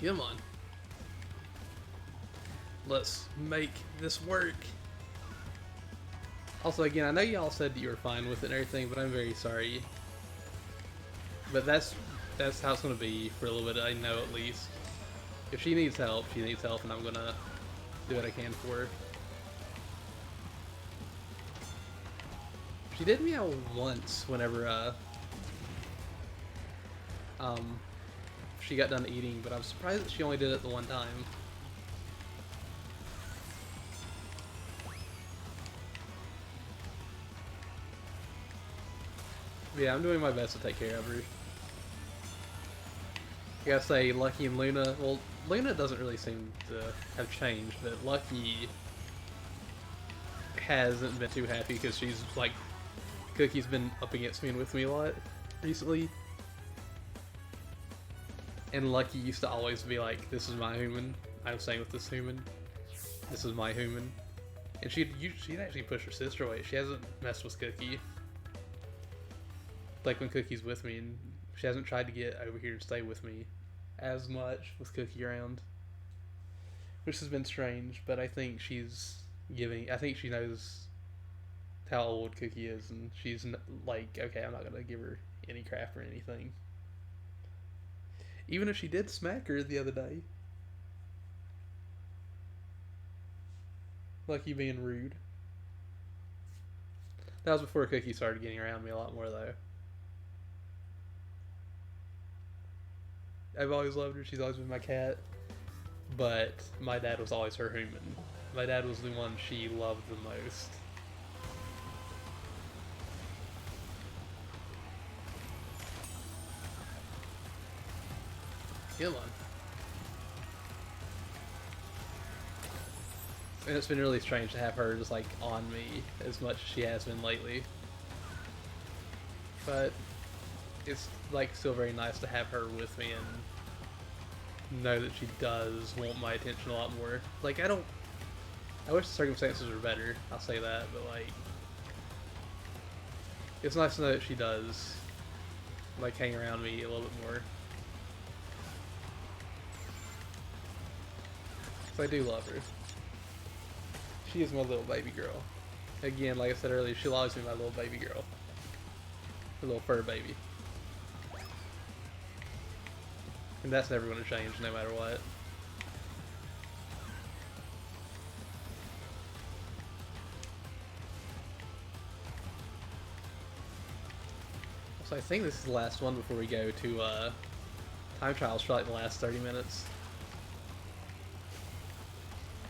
Come on. Let's make this work. Also, again, I know y'all said that you were fine with it and everything, but I'm very sorry. But that's how it's gonna be for a little bit, I know at least. If she needs help, and I'm gonna do what I can for her. She did meow once whenever she got done eating, but I'm surprised that she only did it the one time. Yeah, I'm doing my best to take care of her. I gotta say, Lucky and Luna, well, Luna doesn't really seem to have changed, but Lucky hasn't been too happy because she's like, Cookie's been up against me and with me a lot recently. And Lucky used to always be like, this is my human, I'm staying with this human, this is my human. And she'd actually push her sister away. She hasn't messed with Cookie. Like when Cookie's with me, and she hasn't tried to get over here to stay with me as much with Cookie around. Which has been strange, but I think I think she knows how old Cookie is, and she's like, okay, I'm not gonna give her any crap or anything. Even if she did smack her the other day. Lucky being rude. That was before Cookie started getting around me a lot more, though. I've always loved her. She's always been my cat. But my dad was always her human. My dad was the one she loved the most. Come on. And it's been really strange to have her just like on me as much as she has been lately. But it's like still very nice to have her with me and know that she does want my attention a lot more. Like I wish the circumstances were better, I'll say that, but like it's nice to know that she does like hang around me a little bit more. Cause I do love her. She is my little baby girl. Again, like I said earlier, she'll always be my little baby girl. A little fur baby. And that's never going to change no matter what. So I think this is the last one before we go to time trials for like the last 30 minutes.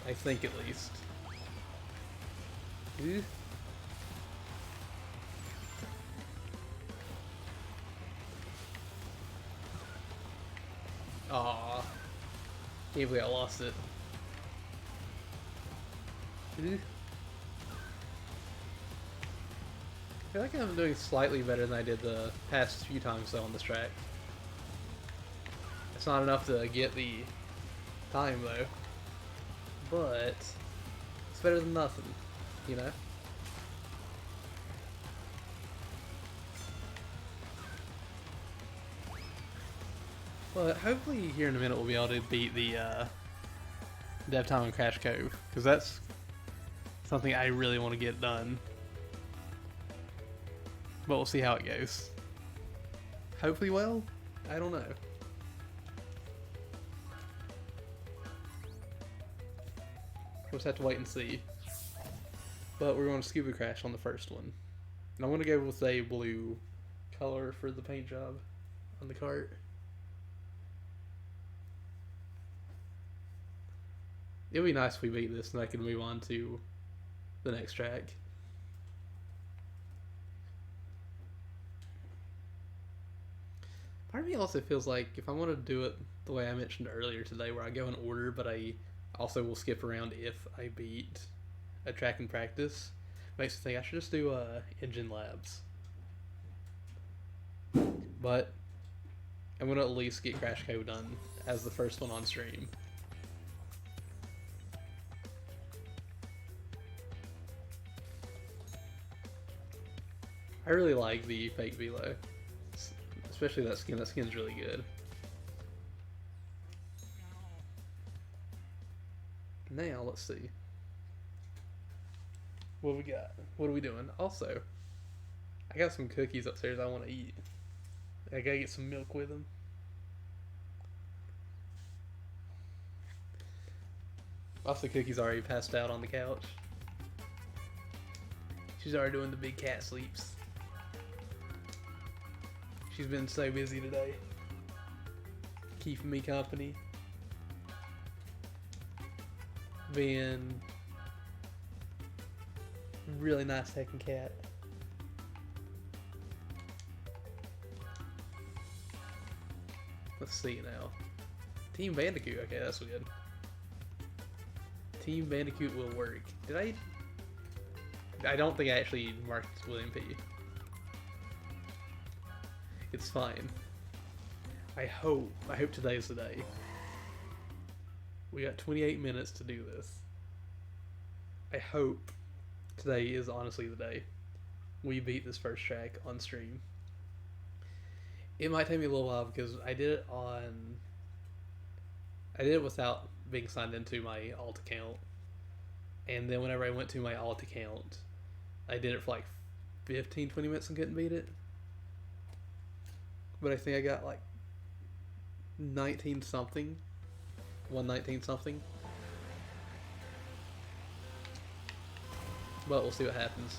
I think at least. Ooh. Aww. Can't believe I lost it. Ooh. I feel like I'm doing slightly better than I did the past few times though on this track. It's not enough to get the time though. But it's better than nothing, you know? But hopefully here in a minute we'll be able to beat the Dev Time in Crash Cove, because that's something I really want to get done. But we'll see how it goes. Hopefully well? I don't know. We'll just have to wait and see. But we're going to scuba crash on the first one. And I'm going to go with a blue color for the paint job on the cart. It would be nice if we beat this and I can move on to the next track. Part of me also feels like if I want to do it the way I mentioned earlier today, where I go in order, but I also will skip around if I beat a track in practice, makes me think I should just do engine labs. But I'm going to at least get Crash Co done as the first one on stream. I really like the fake velo, especially that skin. That skin's really good. Now let's see what we got. What are we doing? Also, I got some cookies upstairs I want to eat. I gotta get some milk with them. Also, Cookie's already passed out on the couch. She's already doing the big cat sleeps. She's been so busy today, keeping me company, being really nice second cat. Let's see now. Team Bandicoot, okay, that's good. Team Bandicoot will work. Did I don't think I actually marked William P. It's fine. I hope today's the day. We got 28 minutes to do this. I hope today is honestly the day we beat this first track on stream. It might take me a little while because I did it without being signed into my alt account. And then whenever I went to my alt account, I did it for like 15-20 minutes and couldn't beat it. But I think I got like 19 something. 119 something. But we'll see what happens.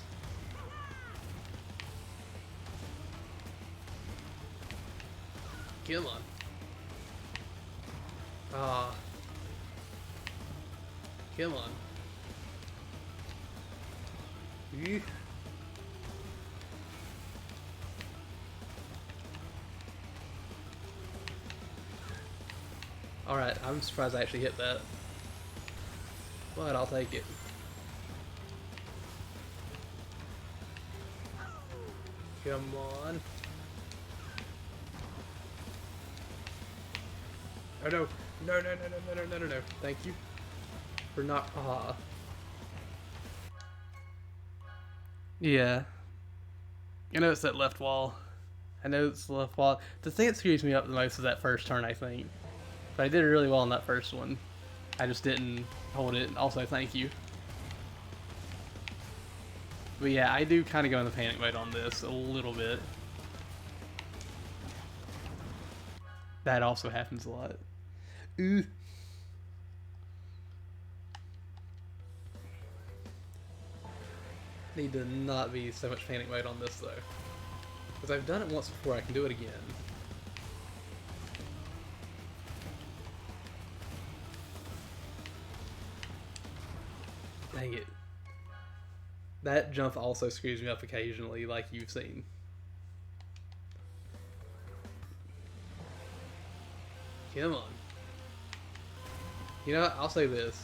Come on. Ah. Come on. Eek. Alright, I'm surprised I actually hit that. But I'll take it. Come on. Oh no. No, no, no, no, no, no, no, no. Thank you. For not. Yeah. I know it's that left wall. I know it's the left wall. The thing that screws me up the most is that first turn, I think. But I did really well on that first one. I just didn't hold it. Also, thank you. But yeah, I do kind of go in the panic mode on this a little bit. That also happens a lot. Ooh. Need to not be so much panic mode on this though. Because I've done it once before, I can do it again. Dang it. That jump also screws me up occasionally, like you've seen. Come on. You know what? I'll say this.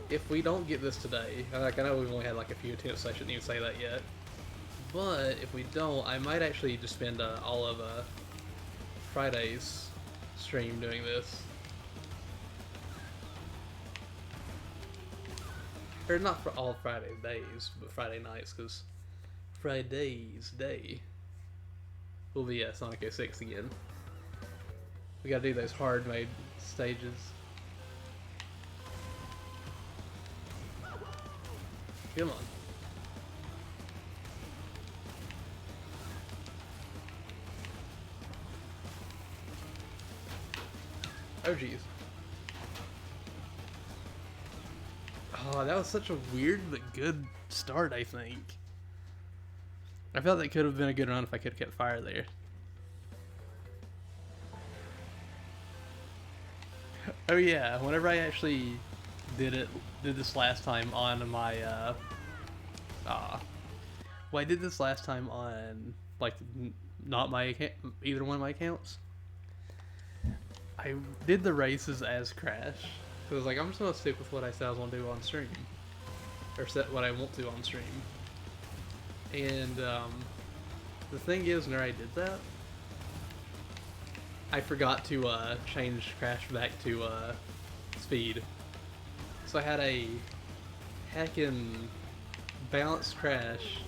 If we don't get this today, like I know we've only had like a few attempts, so I shouldn't even say that yet. But if we don't, I might actually just spend all of Friday's stream doing this. Or not for all Friday days, but Friday nights, because Friday's day will be Sonic 06 again. We gotta do those hard made stages. Come on. Oh jeez. Oh, Oh, that was such a weird but good start, I think. I felt that could have been a good run if I could have kept fire there. Oh yeah, whenever I actually did this last time on my, well, I did this last time on, like, not my account, either one of my accounts. I did the races as Crash. So I was like, I'm just gonna stick with what I said I was gonna do on stream. Or set what I want to on stream. And, the thing is, whenever I did that, I forgot to, change Crash back to, speed. So I had a heckin' balanced Crash,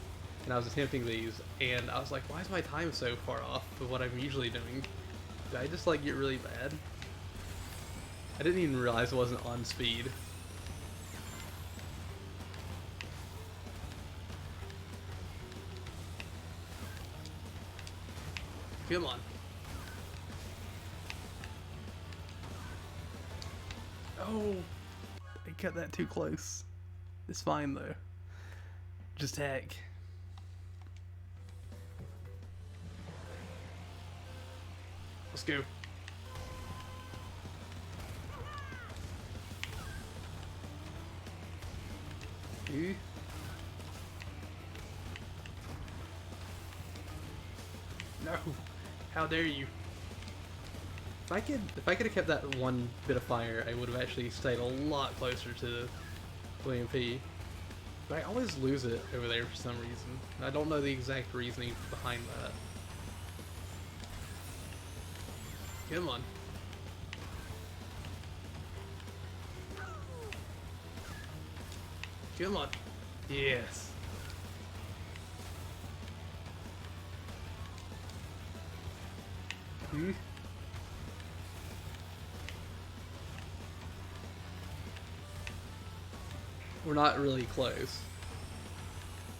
and I was attempting these, and I was like, why is my time so far off of what I'm usually doing? Did I just, like, get really bad? I didn't even realize it wasn't on speed. Come on. Oh! I cut that too close. It's fine, though. Just heck. Let's go. You? No. How dare you? If I could have kept that one bit of fire, I would have actually stayed a lot closer to William P. But I always lose it over there for some reason. I don't know the exact reasoning behind that. Come on. Come on. Yes. Hmm? We're not really close.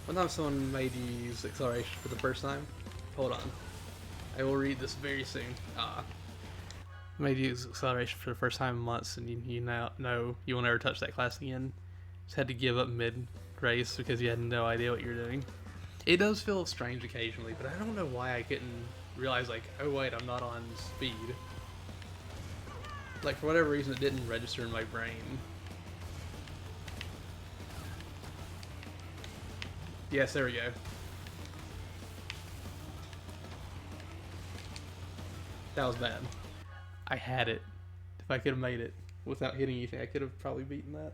One time someone made you use acceleration for the first time. Hold on. I will read this very soon. Made you use acceleration for the first time in months, and you now know you will never touch that class again. Just had to give up mid-race because you had no idea what you were doing. It does feel strange occasionally, but I don't know why I couldn't realize, like, oh wait, I'm not on speed. Like, for whatever reason, it didn't register in my brain. Yes, there we go. That was bad. I had it. If I could have made it without hitting anything, I could have probably beaten that.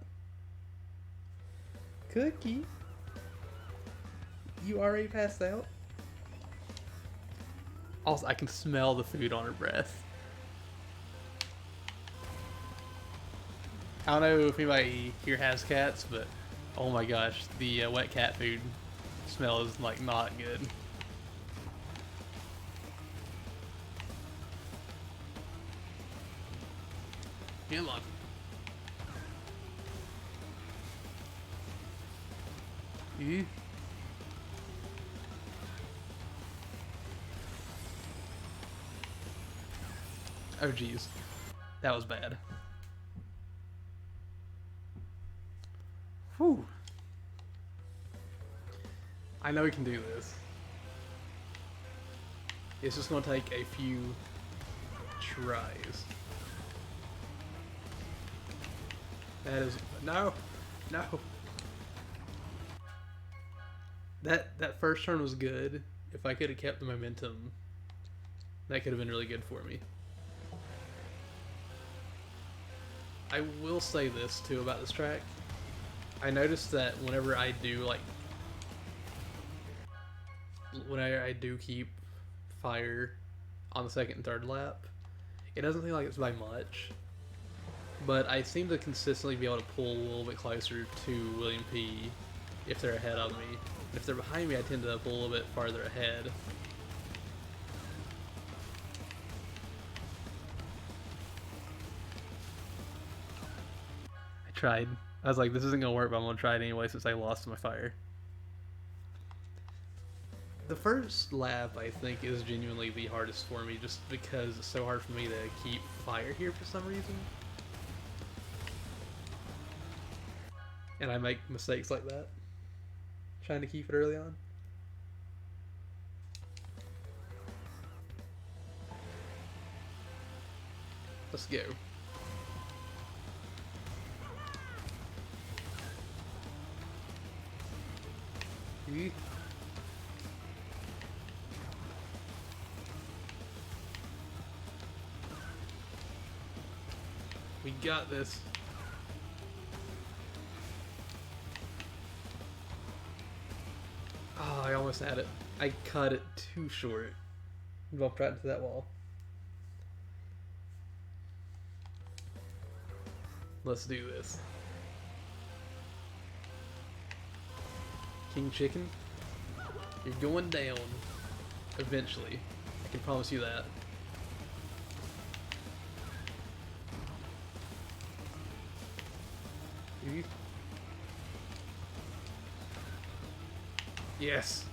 Cookie? You already passed out? Also, I can smell the food on her breath. I don't know if anybody here has cats, but oh my gosh, the wet cat food smell is, like, not good. Come on. You? Oh geez, that was bad. Whew. I know we can do this. It's just gonna take a few tries. That is no. That first turn was good. If I could have kept the momentum, that could have been really good for me. I will say this too about this track. I noticed that whenever I do keep fire on the second and third lap, it doesn't seem like it's by much. But I seem to consistently be able to pull a little bit closer to William P. if they're ahead of me. And if they're behind me, I tend to pull a little bit farther ahead. I tried. I was like, this isn't going to work, but I'm going to try it anyway since I lost my fire. The first lap, I think, is genuinely the hardest for me just because it's so hard for me to keep fire here for some reason. And I make mistakes like that. Trying to keep it early on. Let's go. We got this. Oh, I almost had it. I cut it too short. Bumped right into that wall. Let's do this. King Chicken, you're going down. Eventually. I can promise you that. Yes!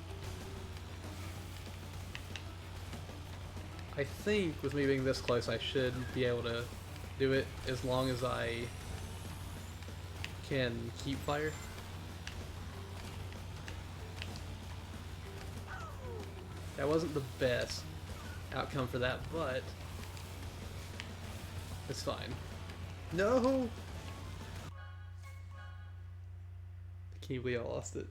I think with me being this close I should be able to do it as long as I can keep fire. That wasn't the best outcome for that, but it's fine. No! I can't believe I lost it.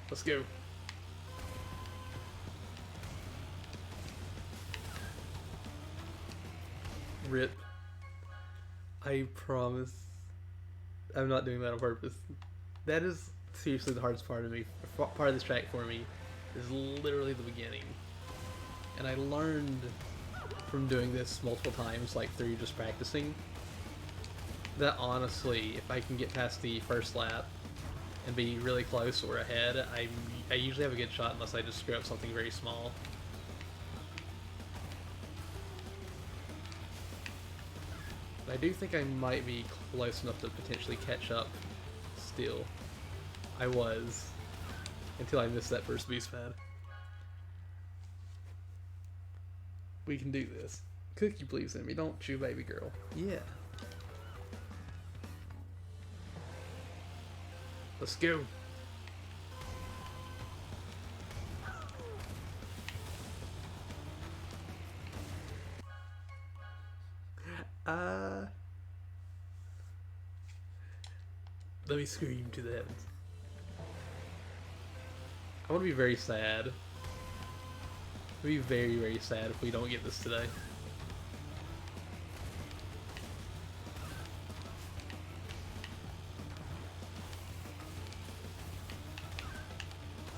Let's go. Rip. I promise I'm not doing that on purpose. That is seriously the hardest part of me. Part of this track for me is literally the beginning. And I learned from doing this multiple times, like through just practicing, that honestly, if I can get past the first lap and be really close or ahead, I usually have a good shot unless I just screw up something very small. But I do think I might be close enough to potentially catch up still. I was, until I missed that first boost pad. We can do this. Cookie please in me, don't you, baby girl? Yeah. Let's go. Let me scream to the heavens. I want to be very sad. I'll be very, very sad if we don't get this today.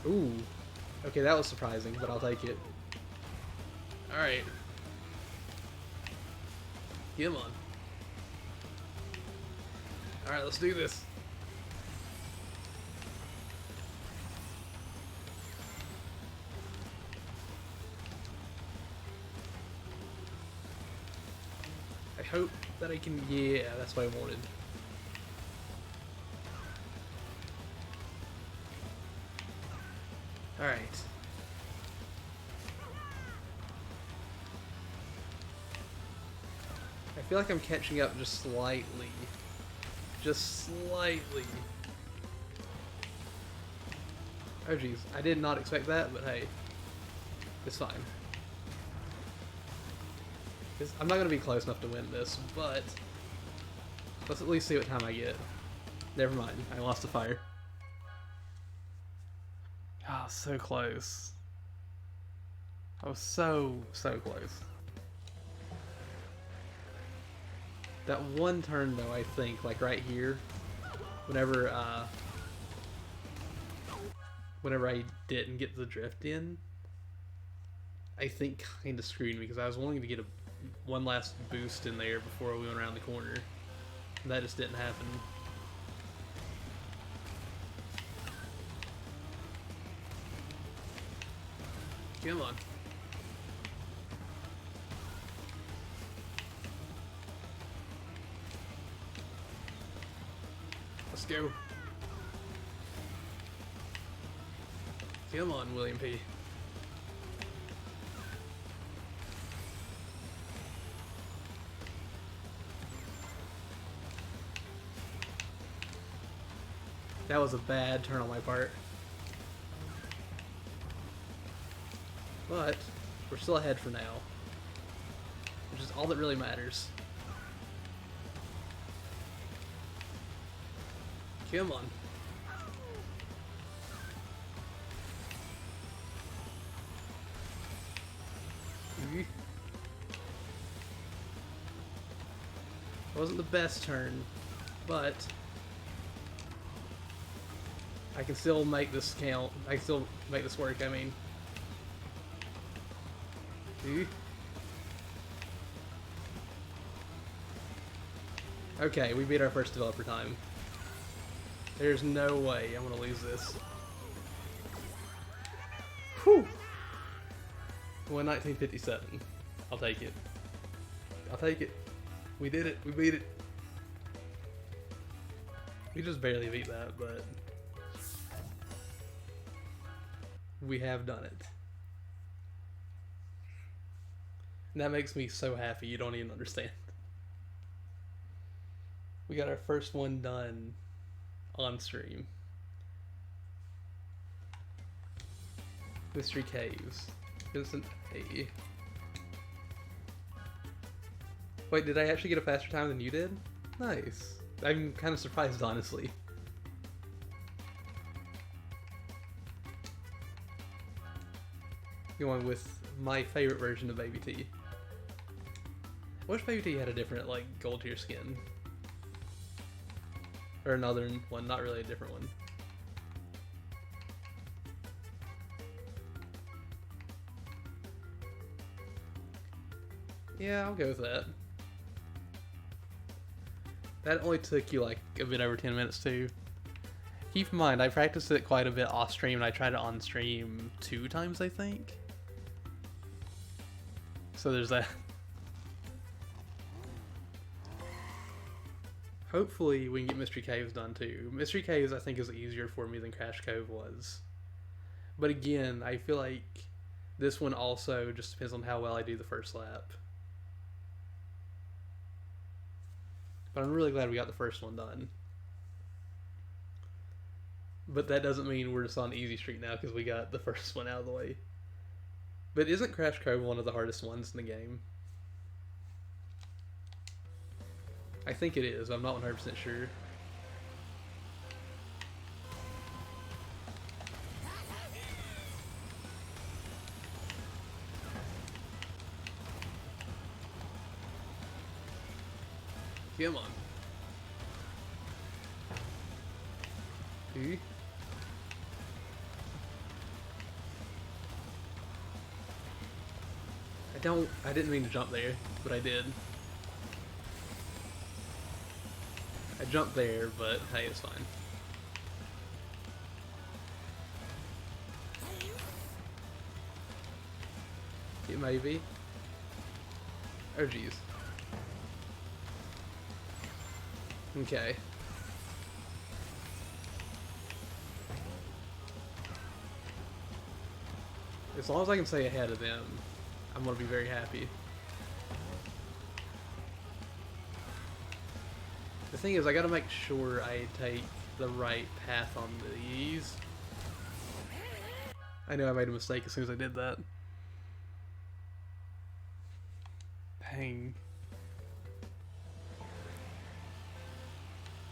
Ooh. Okay, that was surprising, but I'll take it. Alright. Come on. Alright, let's do this. I hope that I can... Yeah, that's what I wanted. Alright. I feel like I'm catching up just slightly. Just slightly. Oh jeez, I did not expect that, but hey. It's fine. I'm not going to be close enough to win this, but let's at least see what time I get. Never mind, I lost the fire. Ah, oh, so close. I was so close. That one turn though, I think, like right here, whenever I didn't get the drift in, I think kind of screwed me because I was wanting to get one last boost in there before we went around the corner. And that just didn't happen. Come on. Let's go. Come on, William P. That was a bad turn on my part. But we're still ahead for now, which is all that really matters. Come on. Wasn't the best turn, but I can still make this count. I can still make this work, I mean. Okay, we beat our first developer time. There's no way I'm gonna lose this. Whew! Won 1957. I'll take it. I'll take it. We did it. We beat it. We just barely beat that, but we have done it. And that makes me so happy, you don't even understand. We got our first one done on stream. Mystery Caves. Vincent A. Wait, did I actually get a faster time than you did? Nice. I'm kind of surprised, honestly. Going with my favorite version of Baby T. I wish Baby T had a different, like, gold tier skin. Or another one, not really a different one. Yeah, I'll go with that. That only took you like a bit over 10 minutes too. Keep in mind, I practiced it quite a bit off stream and I tried it on stream 2 times, I think. So there's that. Hopefully we can get Mystery Caves done too. Mystery Caves I think is easier for me than Crash Cove was. But again, I feel like this one also just depends on how well I do the first lap. But I'm really glad we got the first one done. But that doesn't mean we're just on easy streak now because we got the first one out of the way. But isn't Crash Cove one of the hardest ones in the game? I think it is, I'm not 100% sure. Come on. I didn't mean to jump there, but I did. I jumped there, but hey, it's fine. It may be. Oh geez. Okay. As long as I can stay ahead of them, I'm gonna be very happy. The thing is, I gotta make sure I take the right path on these. I know I made a mistake as soon as I did that. Dang.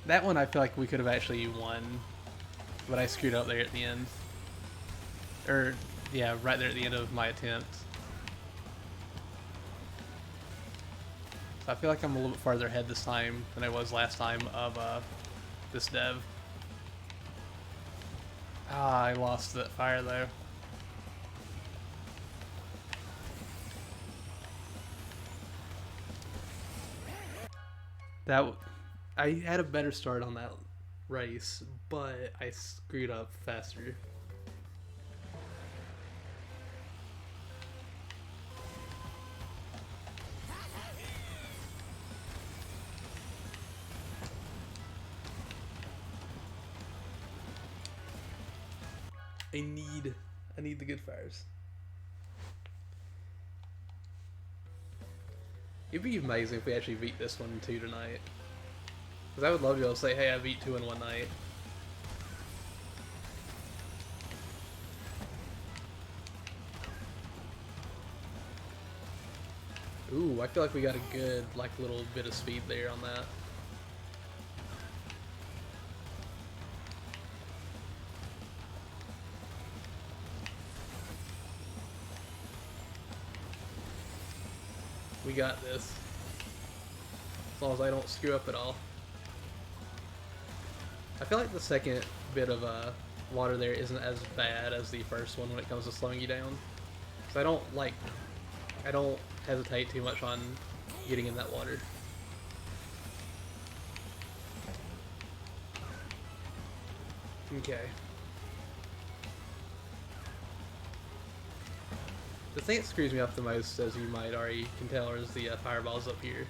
That one I feel like we could have actually won, but I screwed up there at the end. Or, yeah, right there at the end of my attempt. So I feel like I'm a little bit farther ahead this time than I was last time of this dev. Ah, I lost that fire though. I had a better start on that race, but I screwed up faster. I need the good fires. It'd be amazing if we actually beat this one too tonight. Because I would love to be able to say, hey, I beat 2 in one night. Ooh, I feel like we got a good, like, little bit of speed there on that. We got this. As long as I don't screw up at all. I feel like the second bit of water there isn't as bad as the first one when it comes to slowing you down. So I don't hesitate too much on getting in that water. Okay. The thing that screws me up the most, as you might already can tell, is the fireballs up here.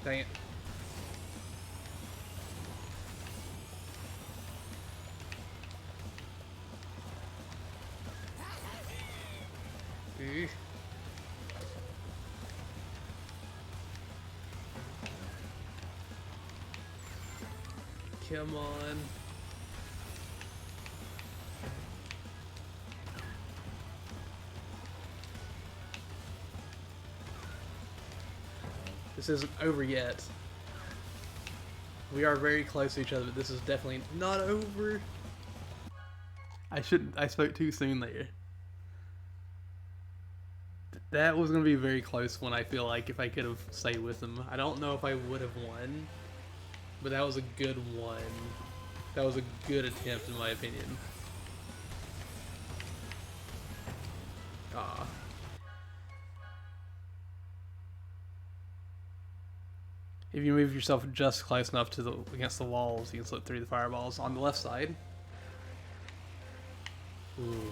Dang it. Eugh. Come on. This isn't over yet. We are very close to each other, but this is definitely not over. I spoke too soon there. That was going to be a very close one, I feel like, if I could have stayed with him. I don't know if I would have won, but that was a good one. That was a good attempt, in my opinion. Ah. If you move yourself just close enough to against the walls, you can slip through the fireballs on the left side. Ooh.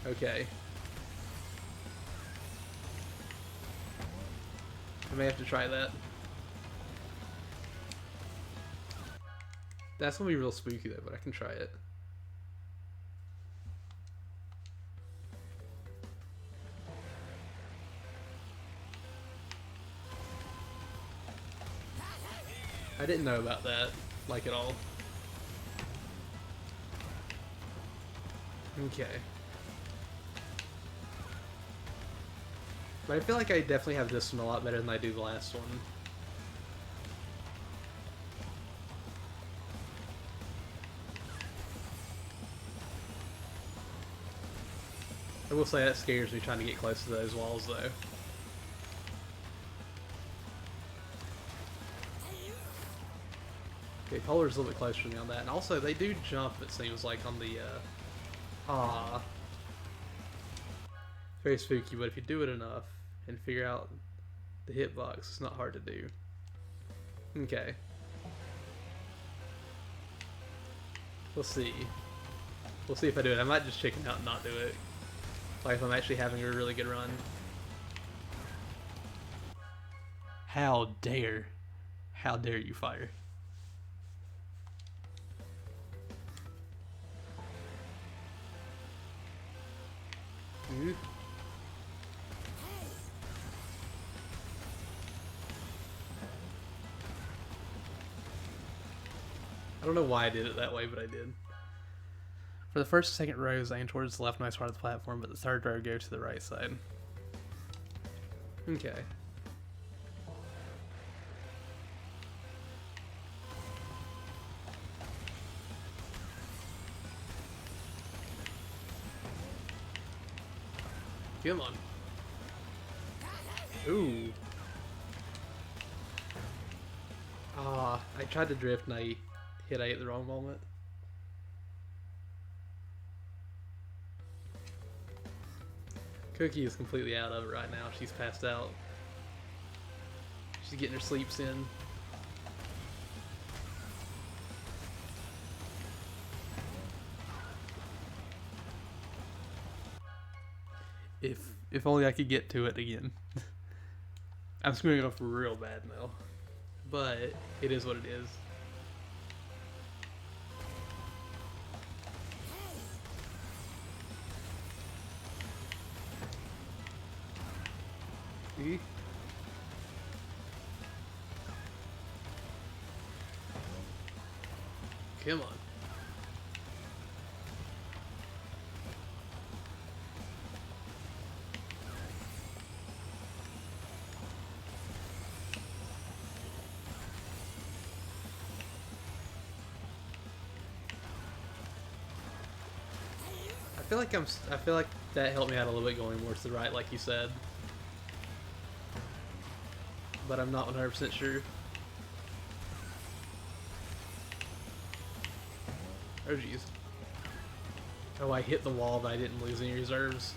Okay. I may have to try that. That's gonna be real spooky though, but I can try it. I didn't know about that, like, at all. Okay. But I feel like I definitely have this one a lot better than I do the last one. I will say that scares me trying to get close to those walls though. Okay, Polar's a little bit closer to me on that. And also, they do jump, it seems like, on the, very spooky, but if you do it enough and figure out the hitbox, it's not hard to do. Okay. We'll see. We'll see if I do it. I might just chicken out and not do it. Like if I'm actually having a really good run. How dare you fire? Ooh. I don't know why I did it that way, but I did. For the first and second rows, aim towards the leftmost part of the platform, but the third row go to the right side. Okay. Come on. Ooh. Ah, I tried to drift and I hit A at the wrong moment. Cookie is completely out of it right now. She's passed out. She's getting her sleeps in. If only I could get to it again. I'm screwing off real bad now. But it is what it is. See? Come on. I feel like that helped me out a little bit going more to the right, like you said. But I'm not 100% sure. Oh jeez. Oh, I hit the wall, but I didn't lose any reserves.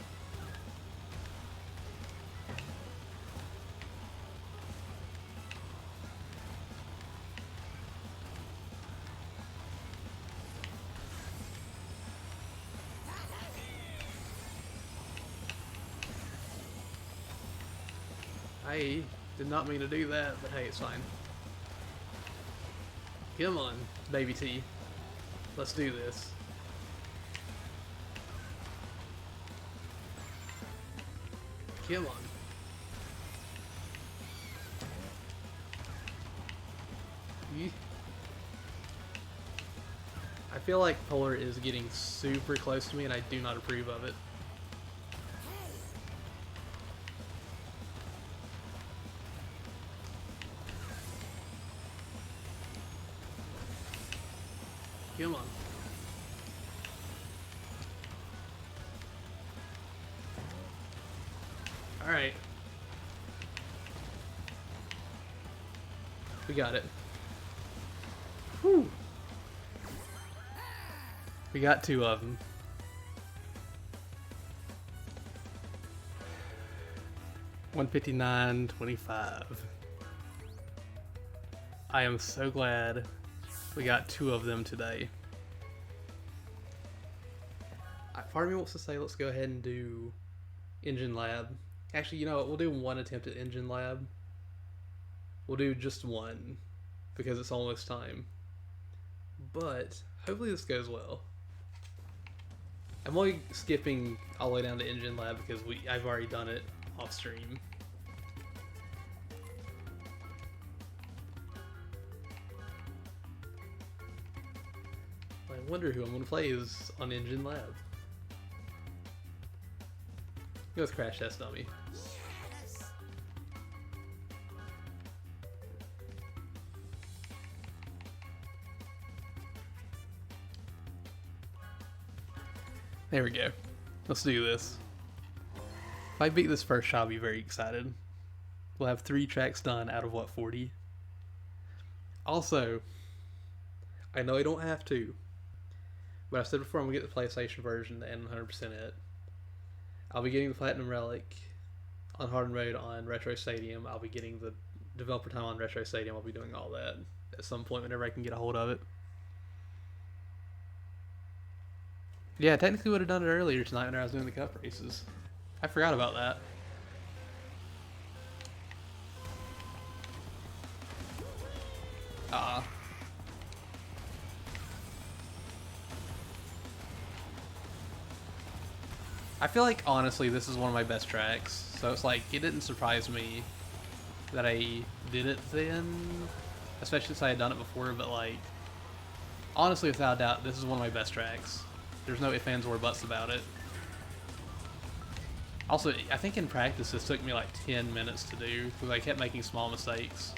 I did not mean to do that, but hey, it's fine. Come on, baby T. Let's do this. Come on. I feel like Polar is getting super close to me and I do not approve of it. Come on. Alright. We got it. Whew. We got 2 of them. $159.25. I am so glad we got 2 of them today. Part of me wants to say let's go ahead and do Engine Lab. Actually, you know what? We'll do 1 attempt at Engine Lab. We'll do just 1 because it's almost time. But hopefully this goes well. I'm only skipping all the way down to Engine Lab because I've already done it off stream. I wonder who I'm going to play is on Engine Lab. Go with Crash Test Dummy. Yes. There we go. Let's do this. If I beat this first shot, I'll be very excited. We'll have 3 tracks done out of what, 40? Also, I know I don't have to, but I've said before I'm going to get the PlayStation version and 100% it. I'll be getting the Platinum Relic on Hard Mode on Retro Stadium. I'll be getting the developer time on Retro Stadium. I'll be doing all that at some point whenever I can get a hold of it. Yeah, I technically would have done it earlier tonight when I was doing the cup races. I forgot about that. I feel like, honestly, this is one of my best tracks. So it's like, it didn't surprise me that I did it then. Especially since I had done it before, but like, honestly, without a doubt, this is one of my best tracks. There's no ifs, ands, or buts about it. Also, I think in practice this took me like 10 minutes to do, because I kept making small mistakes.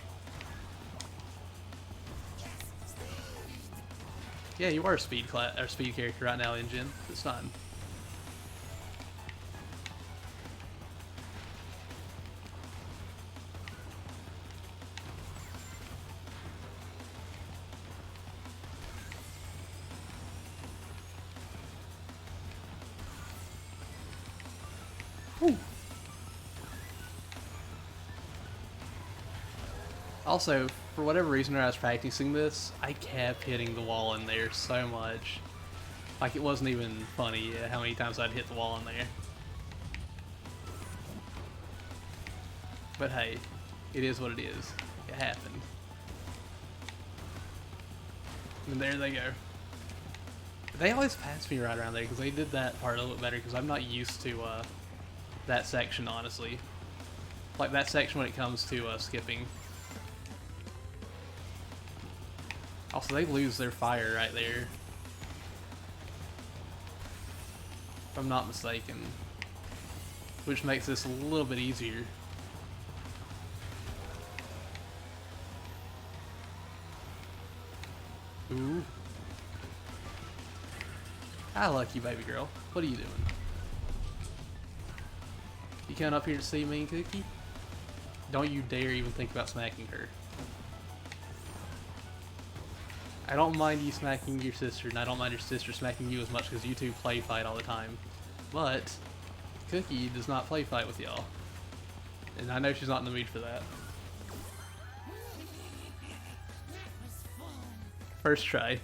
Yeah, you are a speed character right now, Engine. It's fine. Whew. Also, for whatever reason when I was practicing this, I kept hitting the wall in there so much. Like, it wasn't even funny how many times I'd hit the wall in there. But hey, it is what it is. It happened. And there they go. They always pass me right around there because they did that part a little bit better because I'm not used to that section, honestly. Like that section when it comes to skipping. Also, they lose their fire right there. If I'm not mistaken. Which makes this a little bit easier. Ooh. I like you, baby girl. What are you doing? You coming up here to see me, Cookie? Don't you dare even think about smacking her. I don't mind you smacking your sister, and I don't mind your sister smacking you as much because you two play fight all the time. But Cookie does not play fight with y'all. And I know she's not in the mood for that. First try.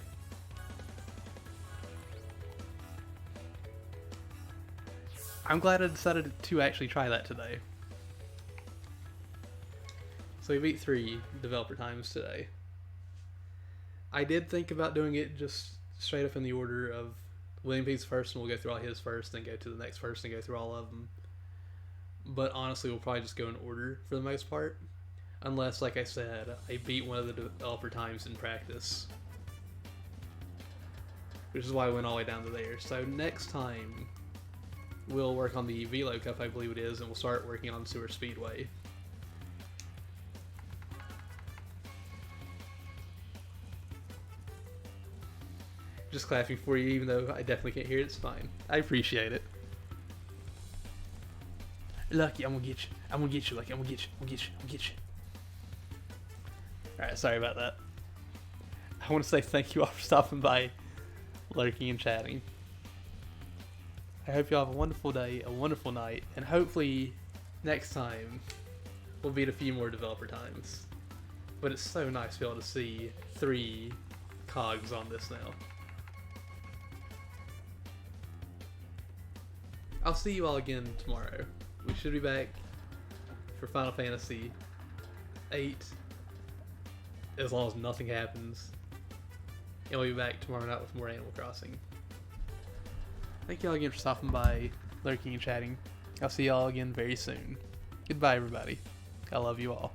I'm glad I decided to actually try that today. So we beat 3 developer times today. I did think about doing it just straight up in the order of William P's first, and we'll go through all his first, then go to the next person, and go through all of them. But honestly, we'll probably just go in order for the most part. Unless, like I said, I beat one of the developer times in practice. Which is why I went all the way down to there. So next time, we'll work on the Velo Cup, I believe it is, and we'll start working on Sewer Speedway. Just clapping for you, even though I definitely can't hear it. It's fine. I appreciate it. Lucky, I'm gonna get you. I'm gonna get you, Lucky. I'm gonna get you. I'm gonna get you. I'm gonna get you. Alright, sorry about that. I want to say thank you all for stopping by, lurking and chatting. I hope you all have a wonderful day, a wonderful night, and hopefully next time we'll beat a few more developer times. But it's so nice to be able to see 3 cogs on this now. I'll see you all again tomorrow. We should be back for Final Fantasy VIII, as long as nothing happens. And we'll be back tomorrow night with more Animal Crossing. Thank you all again for stopping by, lurking and chatting. I'll see you all again very soon. Goodbye, everybody. I love you all.